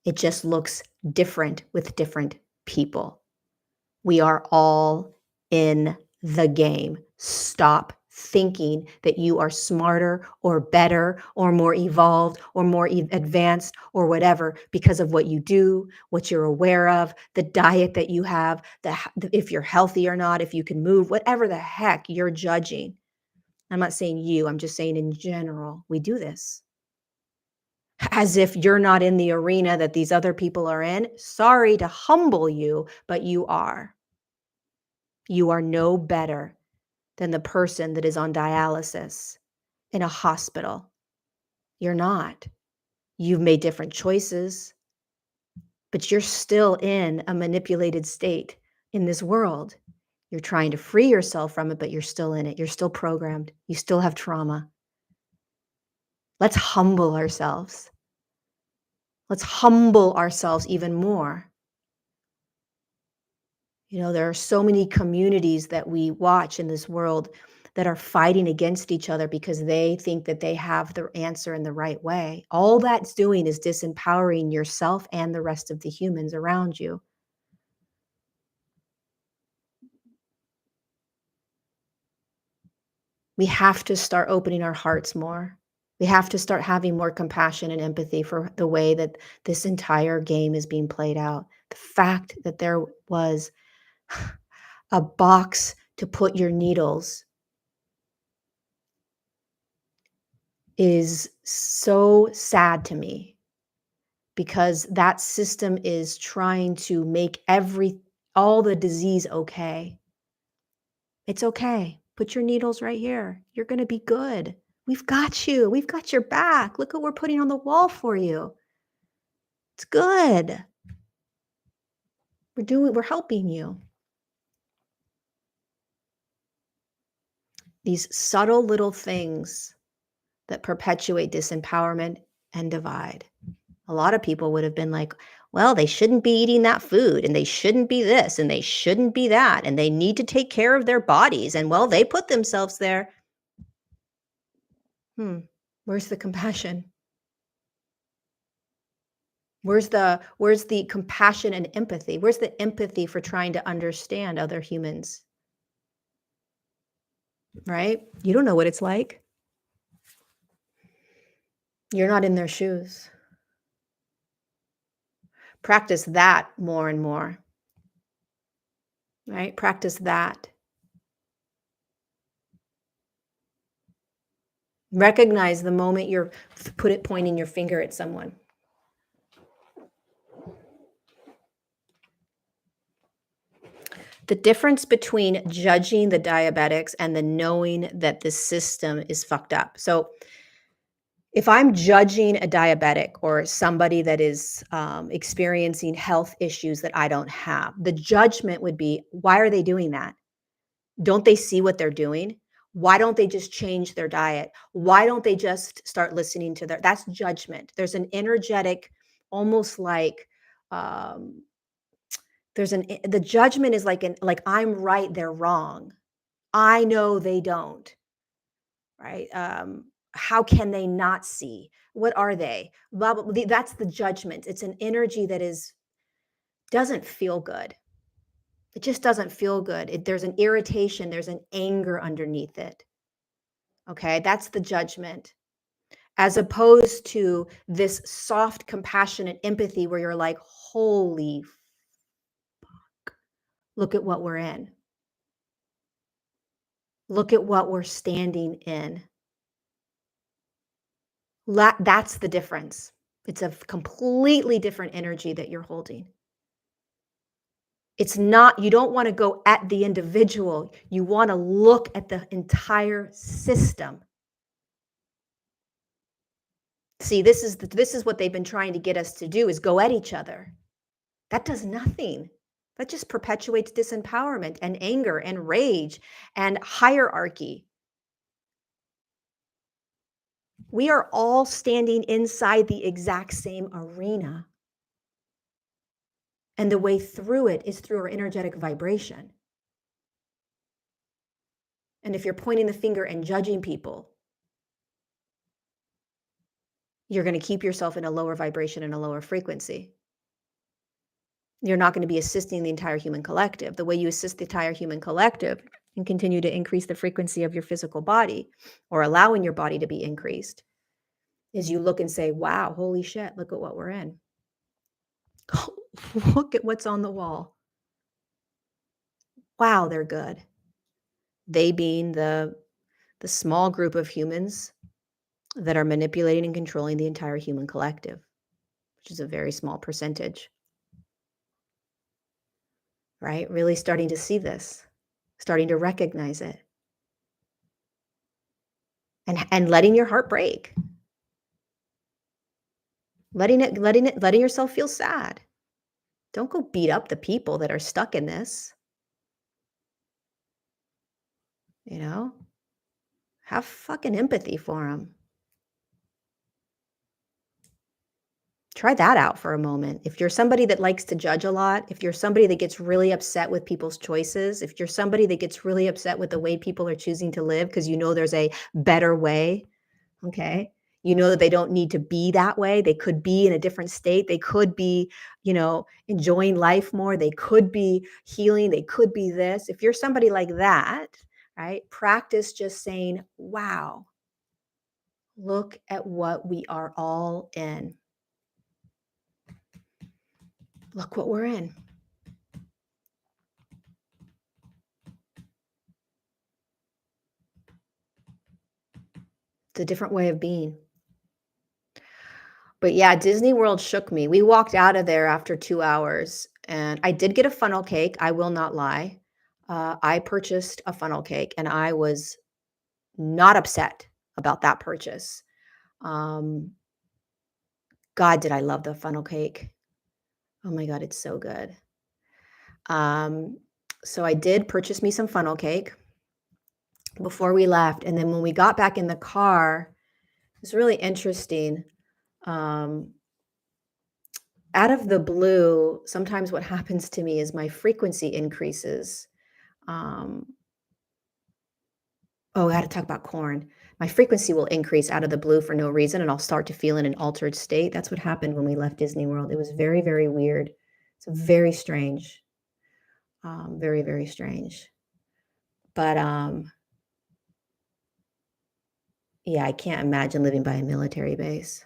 S1: It just looks different with different people. We are all in the game. Stop thinking that you are smarter or better or more evolved or more advanced or whatever because of what you do, what you're aware of, the diet that you have, if you're healthy or not, if you can move, whatever the heck you're judging. I'm not saying you, I'm just saying in general, we do this. As if you're not in the arena that these other people are in. Sorry to humble you, but you are. You are no better than the person that is on dialysis in a hospital. You're not. You've made different choices, but you're still in a manipulated state in this world. You're trying to free yourself from it, but you're still in it. You're still programmed. You still have trauma. Let's humble ourselves. Let's humble ourselves even more. There are so many communities that we watch in this world that are fighting against each other because they think that they have the answer in the right way. All that's doing is disempowering yourself and the rest of the humans around you. We have to start opening our hearts more. We have to start having more compassion and empathy for the way that this entire game is being played out. The fact that there was a box to put your needles is so sad to me, because that system is trying to make all the disease okay. It's okay. Put your needles right here. You're going to be good. We've got you. We've got your back. Look what we're putting on the wall for you. It's good. We're helping you. These subtle little things that perpetuate disempowerment and divide. A lot of people would have been like, well, they shouldn't be eating that food, and they shouldn't be this, and they shouldn't be that, and they need to take care of their bodies. And well, they put themselves there. Where's the compassion? Where's the compassion and empathy? Where's the empathy for trying to understand other humans? Right? You don't know what it's like. You're not in their shoes. Practice that more and more. Right? Practice that. Recognize the moment you're pointing your finger at someone. The difference between judging the diabetics and the knowing that the system is fucked up. So if I'm judging a diabetic or somebody that is experiencing health issues that I don't have, the judgment would be, why are they doing that? Don't they see what they're doing? Why don't they just change their diet? Why don't they just start listening to that's judgment. There's an energetic, almost like, the judgment is like I'm right, they're wrong. I know they don't, right? How can they not see? What are they? Blah, blah, blah. That's the judgment. It's an energy that doesn't feel good. It just doesn't feel good. There's an irritation, there's an anger underneath it. Okay, that's the judgment. As opposed to this soft compassion and empathy where you're like, holy fuck, look at what we're in. Look at what we're standing in. That's the difference. It's a completely different energy that you're holding. It's not, you don't want to go at the individual. You want to look at the entire system. See, this is what they've been trying to get us to do, is go at each other. That does nothing. That just perpetuates disempowerment and anger and rage and hierarchy. We are all standing inside the exact same arena. And the way through it is through our energetic vibration. And if you're pointing the finger and judging people, you're going to keep yourself in a lower vibration and a lower frequency. You're not going to be assisting the entire human collective. The way you assist the entire human collective and continue to increase the frequency of your physical body, or allowing your body to be increased, is you look and say, wow, holy shit, look at what we're in. Look at what's on the wall. Wow, they're good. They being the small group of humans that are manipulating and controlling the entire human collective, which is a very small percentage. Right? Really starting to see this, starting to recognize it. And letting your heart break. Letting yourself feel sad. Don't go beat up the people that are stuck in this. you know? Have fucking empathy for them. Try that out for a moment. If you're somebody that likes to judge a lot, if you're somebody that gets really upset with people's choices, if you're somebody that gets really upset with the way people are choosing to live because you know there's a better way, okay? You know that they don't need to be that way. They could be in a different state. They could be, enjoying life more. They could be healing. They could be this. If you're somebody like that, right? Practice just saying, wow, look at what we are all in. Look what we're in. It's a different way of being. But yeah, Disney World shook me. We walked out of there after 2 hours, and I did get a funnel cake, I will not lie. I purchased a funnel cake, and I was not upset about that purchase. Um, God, did I love the funnel cake. Oh my god, it's so good. Um, so I did purchase me some funnel cake before we left, and then when we got back in the car, it was really interesting. Um Out of the blue, sometimes what happens to me is my frequency increases. Um, I had to talk about corn. My frequency will increase out of the blue for no reason, and I'll start to feel in an altered state. That's what happened when we left Disney World. It was very, very weird. It's very strange. Very, very strange. But yeah, I can't imagine living by a military base.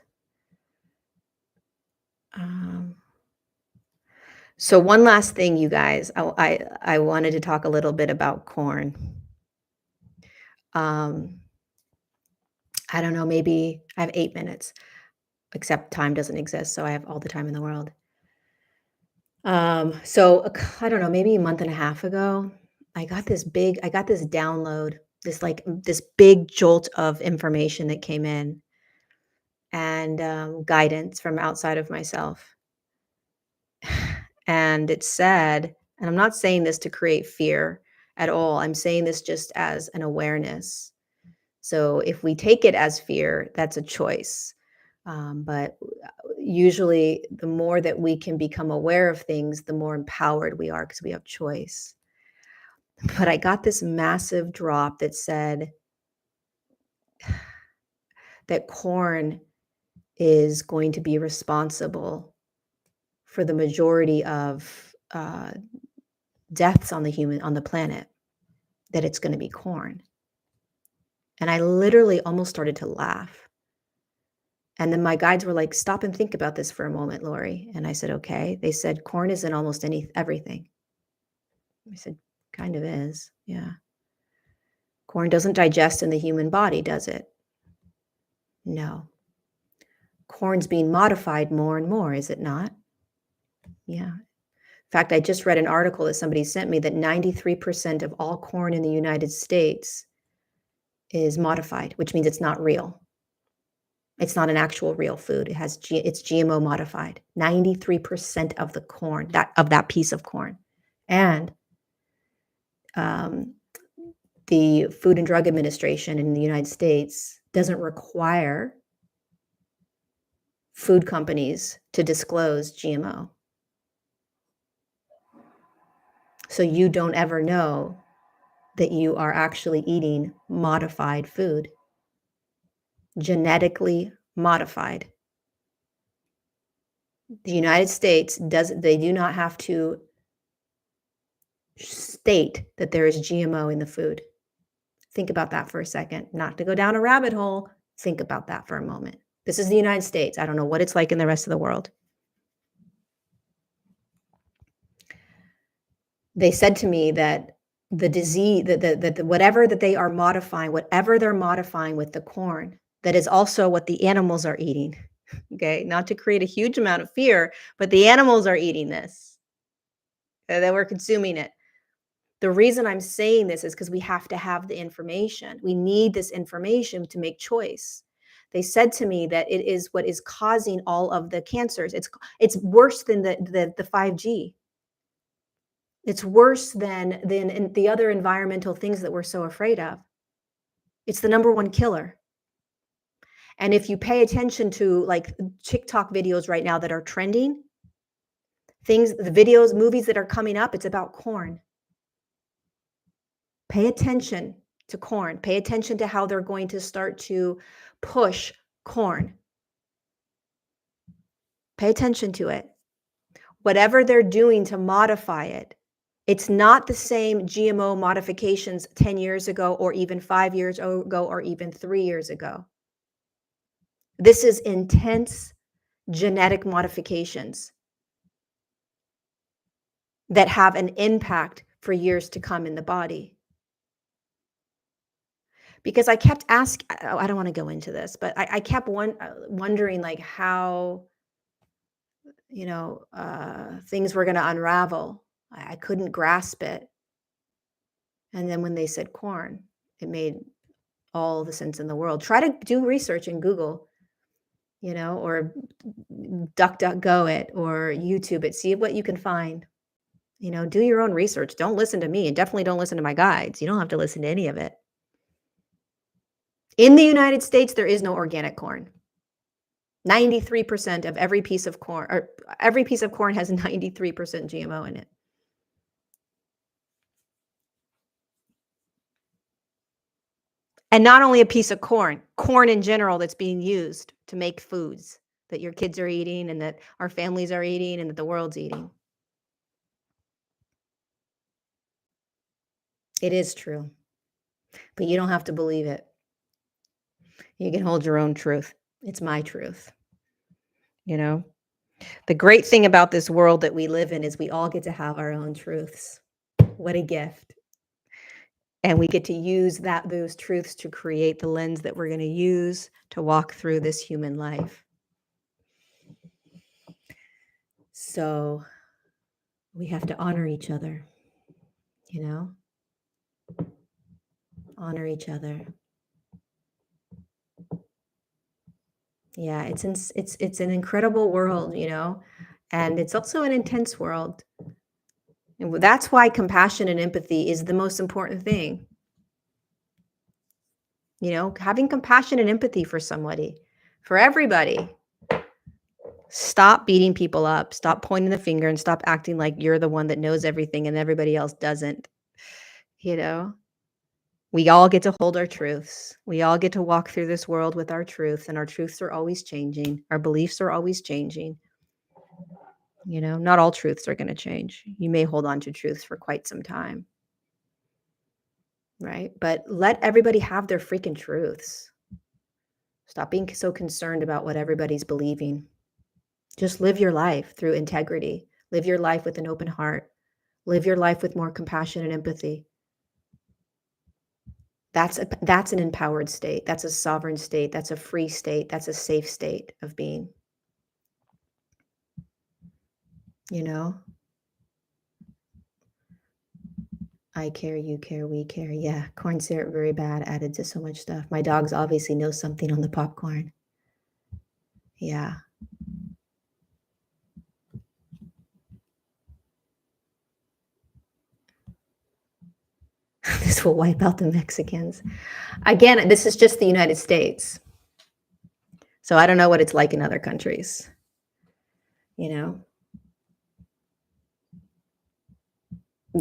S1: Um, so one last thing, you guys, I wanted to talk a little bit about corn. Um, I don't know, maybe I have 8 minutes, except time doesn't exist, so I have all the time in the world. I don't know, maybe a month and a half ago, I got this download, this big jolt of information that came in and, guidance from outside of myself. And it said, and I'm not saying this to create fear at all, I'm saying this just as an awareness. So if we take it as fear, that's a choice. But usually, the more that we can become aware of things, the more empowered we are because we have choice. But I got this massive drop that said that corn is going to be responsible for the majority of deaths on the planet. That it's going to be corn, and I literally almost started to laugh. And then my guides were like, "Stop and think about this for a moment, Lorie." And I said, "Okay." They said, "Corn is in almost everything." I said, "Kind of is, yeah." Corn doesn't digest in the human body, does it? No. Corn's being modified more and more, is it not? Yeah. In fact, I just read an article that somebody sent me that 93% of all corn in the United States is modified, which means it's not real. It's not an actual real food. It's GMO modified. 93% of the corn, that piece of corn. And um, the Food and Drug Administration in the United States doesn't require food companies to disclose GMO. So you don't ever know that you are actually eating modified food, genetically modified. The United States they do not have to state that there is GMO in the food. Think about that for a second. Not to go down a rabbit hole, think about that for a moment. This is the United States. I don't know what it's like in the rest of the world. They said to me that the disease, whatever that they are modifying, whatever they're modifying with the corn, that is also what the animals are eating. Okay, not to create a huge amount of fear, but the animals are eating this, that we're consuming it. The reason I'm saying this is because we have to have the information. We need this information to make choice. They said to me that it is what is causing all of the cancers. It's worse than the 5G. It's worse than the other environmental things that we're so afraid of. It's the number one killer. And if you pay attention to like TikTok videos right now that are trending, the videos, movies that are coming up, it's about corn. Pay attention to corn. Pay attention to how they're going to start to push corn. Pay attention to it. Whatever they're doing to modify it, it's not the same GMO modifications 10 years ago or even 5 years ago or even 3 years ago. This is intense genetic modifications that have an impact for years to come in the body. Because I kept asking, I don't want to go into this, but I kept wondering like how, things were going to unravel. I couldn't grasp it. And then when they said corn, it made all the sense in the world. Try to do research in Google, or DuckDuckGo it or YouTube it, see what you can find. Do your own research. Don't listen to me and definitely don't listen to my guides. You don't have to listen to any of it. In the United States, there is no organic corn. 93% of every piece of corn, or every piece of corn has 93% GMO in it. And not only a piece of corn in general that's being used to make foods that your kids are eating and that our families are eating and that the world's eating. It is true, but you don't have to believe it. You can hold your own truth. It's my truth. The great thing about this world that we live in is we all get to have our own truths. What a gift. And we get to use those truths to create the lens that we're going to use to walk through this human life. So we have to honor each other, honor each other. Yeah, it's an incredible world, and it's also an intense world. And that's why compassion and empathy is the most important thing. Having compassion and empathy for somebody, for everybody. Stop beating people up. Stop pointing the finger and stop acting like you're the one that knows everything and everybody else doesn't. We all get to hold our truths. We all get to walk through this world with our truths, and our truths are always changing. Our beliefs are always changing. Not all truths are going to change. You may hold on to truths for quite some time. Right? But let everybody have their freaking truths. Stop being so concerned about what everybody's believing. Just live your life through integrity. Live your life with an open heart. Live your life with more compassion and empathy. That's an empowered state. That's a sovereign state. That's a free state. That's a safe state of being. I care, you care, we care. Yeah, corn syrup, very bad, added to so much stuff. My dogs obviously know something on the popcorn. Yeah. This will wipe out the Mexicans. Again, this is just the United States. So I don't know what it's like in other countries.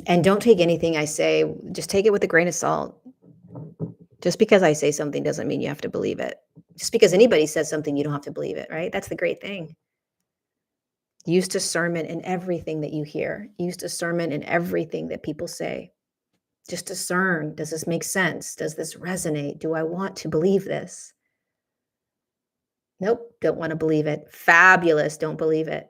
S1: And don't take anything I say, just take it with a grain of salt. Just because I say something doesn't mean you have to believe it. Just because anybody says something, you don't have to believe it, right? That's the great thing. Use discernment in everything that you hear. Use discernment in everything that people say. Just discern. Does this make sense? Does this resonate? Do I want to believe this? Nope, don't want to believe it. Fabulous, don't believe it.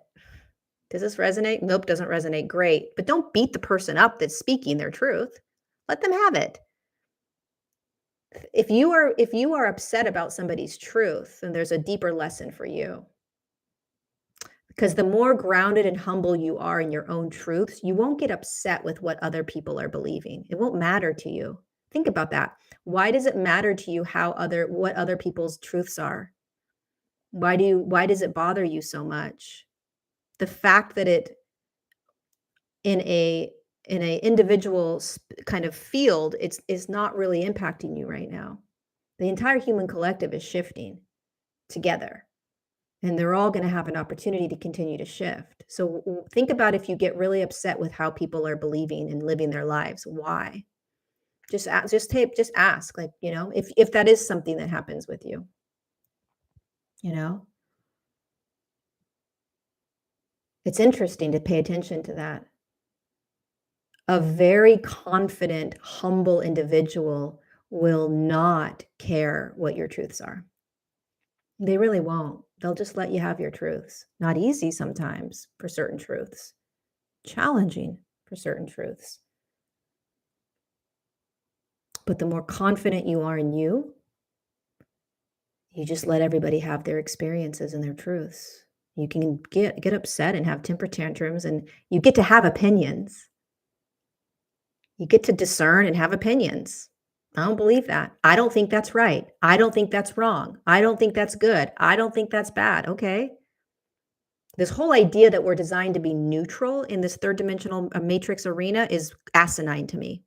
S1: Does this resonate? Nope, doesn't resonate. Great. But don't beat the person up that's speaking their truth. Let them have it. If you are upset about somebody's truth, then there's a deeper lesson for you. Because the more grounded and humble you are in your own truths, you won't get upset with what other people are believing. It won't matter to you. Think about that. Why does it matter to you what other people's truths are? Why does it bother you so much? The fact that in a in a individual kind of field, it's not really impacting you right now. The entire human collective is shifting together, and they're all going to have an opportunity to continue to shift. So think about if you get really upset with how people are believing and living their lives. Why? Just ask, like, if that is something that happens with you, you know? It's interesting to pay attention to that. A very confident, humble individual will not care what your truths are. They really won't. They'll just let you have your truths. Not easy sometimes for certain truths, challenging for certain truths. But the more confident you are in you, you just let everybody have their experiences and their truths. You can get upset and have temper tantrums, and you get to have opinions. You get to discern and have opinions. I don't believe that. I don't think that's right. I don't think that's wrong. I don't think that's good. I don't think that's bad. Okay. This whole idea that we're designed to be neutral in this third dimensional matrix arena is asinine to me.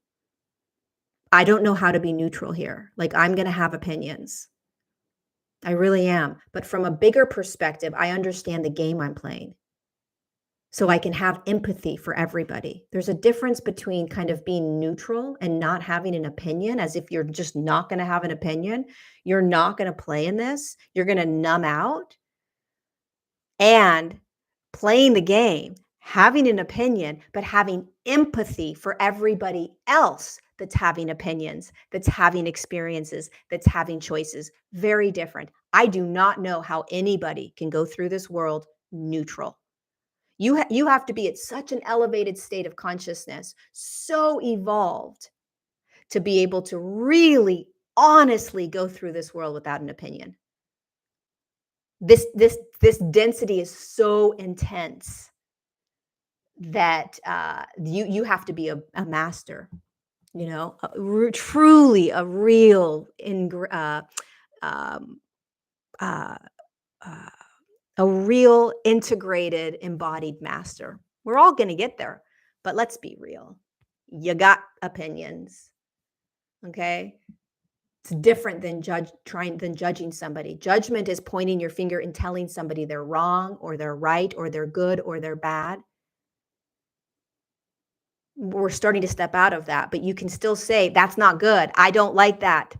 S1: I don't know how to be neutral here. Like, I'm going to have opinions. I really am. But from a bigger perspective, I understand the game I'm playing. So I can have empathy for everybody. There's a difference between kind of being neutral and not having an opinion, as if you're just not going to have an opinion. You're not going to play in this. You're going to numb out, and playing the game, having an opinion, but having empathy for everybody else that's having opinions, that's having experiences, that's having choices. Very different. I do not know how anybody can go through this world neutral. You have to be at such an elevated state of consciousness, so evolved, to be able to really honestly go through this world without an opinion. This density is so intense that you have to be a master, truly a real um, uh, uh, a real integrated embodied master. We're all going to get there, but let's be real. You got opinions, okay? It's different than judging somebody. Judgment is pointing your finger and telling somebody they're wrong or they're right or they're good or they're bad. We're starting to step out of that, but you can still say, that's not good. I don't like that.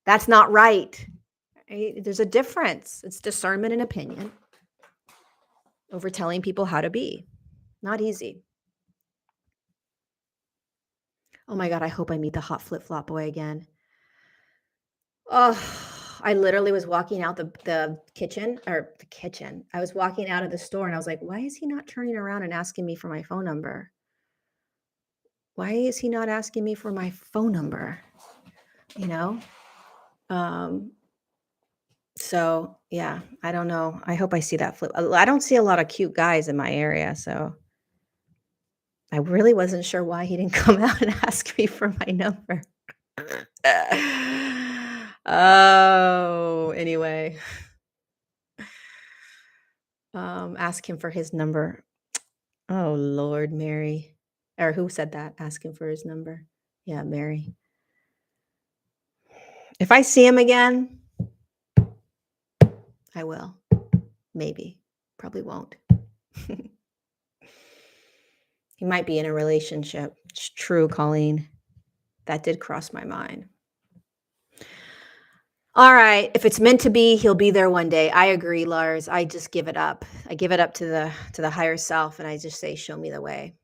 S1: That's not right. Right? There's a difference. It's discernment and opinion over telling people how to be. Not easy. Oh my God, I hope I meet the hot flip-flop boy again. Oh, I literally was walking out the kitchen. I was walking out of the store and I was like, why is he not turning around and asking me for my phone number? Why is he not asking me for my phone number? You know? So yeah, I don't know. I hope I see that flip. I don't see a lot of cute guys in my area, so I really wasn't sure why he didn't come out and ask me for my number. Oh, anyway. Ask him for his number. Oh, Lord, Mary. Or who said that? Ask him for his number. Yeah, Mary. If I see him again, I will. Maybe. Probably won't. He might be in a relationship. It's true, Colleen. That did cross my mind. All right. If it's meant to be, he'll be there one day. I agree, Lars. I just give it up. I give it up to the higher self, and I just say, show me the way.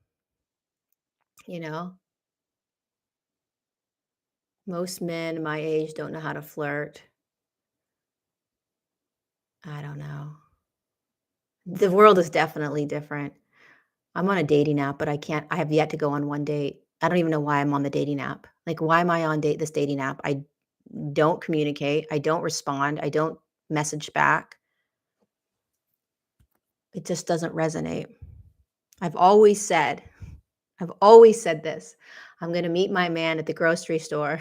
S1: Most men my age don't know how to flirt. I don't know. The world is definitely different. I'm on a dating app, but I have yet to go on one date. I don't even know why I'm on the dating app. Like, why am I on this dating app? I don't communicate. I don't respond. I don't message back. It just doesn't resonate. I've always said this. I'm going to meet my man at the grocery store.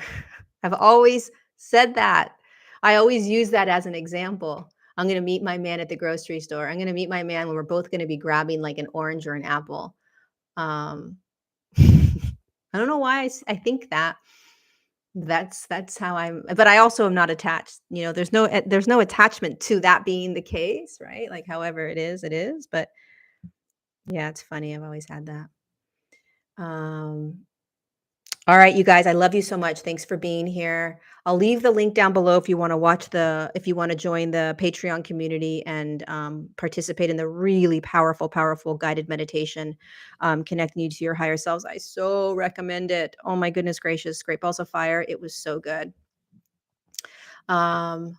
S1: I've always said that. I always use that as an example. I'm going to meet my man at the grocery store. I'm going to meet my man when we're both going to be grabbing like an orange or an apple. I don't know why I think that. That's how but I also am not attached. There's no attachment to that being the case, right? Like, however it is. But yeah, it's funny. I've always had that. Um, all right, you guys, I love you so much. Thanks for being here. I'll leave the link down below if you want to if you want to join the Patreon community and participate in the really powerful, powerful guided meditation, connecting you to your higher selves. I so recommend it. Oh my goodness gracious, Great Balls of Fire. It was so good. Um,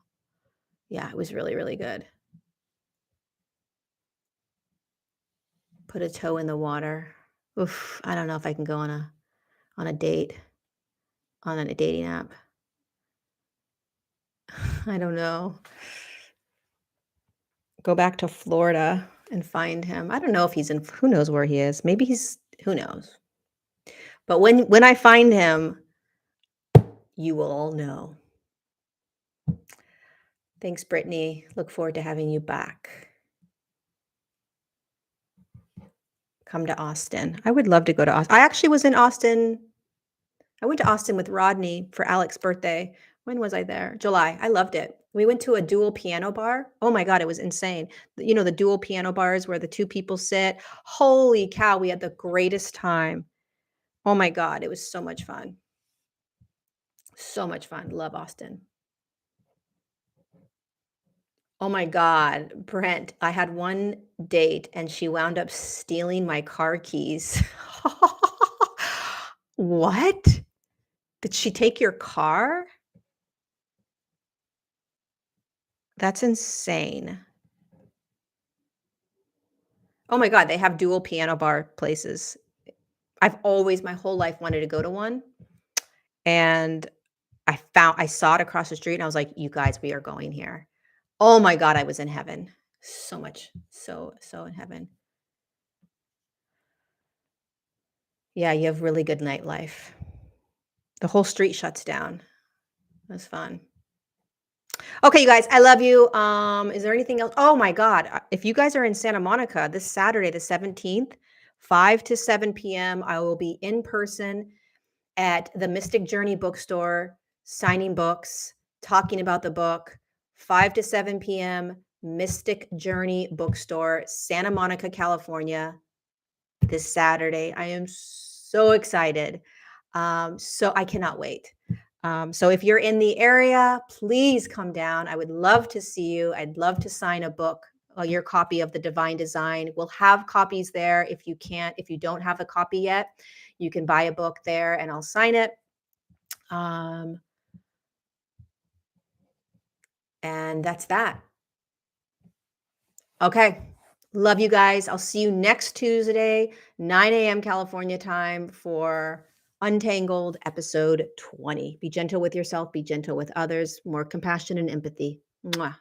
S1: yeah, it was really, really good. Put a toe in the water. Oof, I don't know if I can go on a date, on a dating app. I don't know. Go back to Florida and find him. I don't know if he's in who knows where he is. Maybe who knows. But when I find him, you will all know. Thanks, Brittany. Look forward to having you back. Come to Austin. I would love to go to Austin. I actually was in Austin. I went to Austin with Rodney for Alex's birthday. When was I there? July. I loved it. We went to a dual piano bar. Oh my God, it was insane. The dual piano bars where the two people sit. Holy cow, we had the greatest time. Oh my God, it was so much fun. So much fun. Love Austin. Oh my God, Brent, I had one date and she wound up stealing my car keys. What? Did she take your car? That's insane. Oh my God, they have dual piano bar places. I've always, my whole life, wanted to go to one. And I saw it across the street and I was like, you guys, we are going here. Oh my God, I was in heaven. So much, so in heaven. Yeah, you have really good nightlife. The whole street shuts down. It was fun. Okay, you guys, I love you. Is there anything else? Oh my God. If you guys are in Santa Monica this Saturday, the 17th, 5 to 7 p.m., I will be in person at the Mystic Journey bookstore, signing books, talking about the book. 5 to 7 p.m., Mystic Journey bookstore, Santa Monica, California, this Saturday. I am so excited. So I cannot wait. So if you're in the area, please come down. I would love to see you. I'd love to sign a book, your copy of The Divine Design. We'll have copies there. If you don't have a copy yet, you can buy a book there and I'll sign it. And that's that. Okay. Love you guys. I'll see you next Tuesday, 9 a.m. California time for Untangled episode 20. Be gentle with yourself, be gentle with others, more compassion and empathy. Mwah.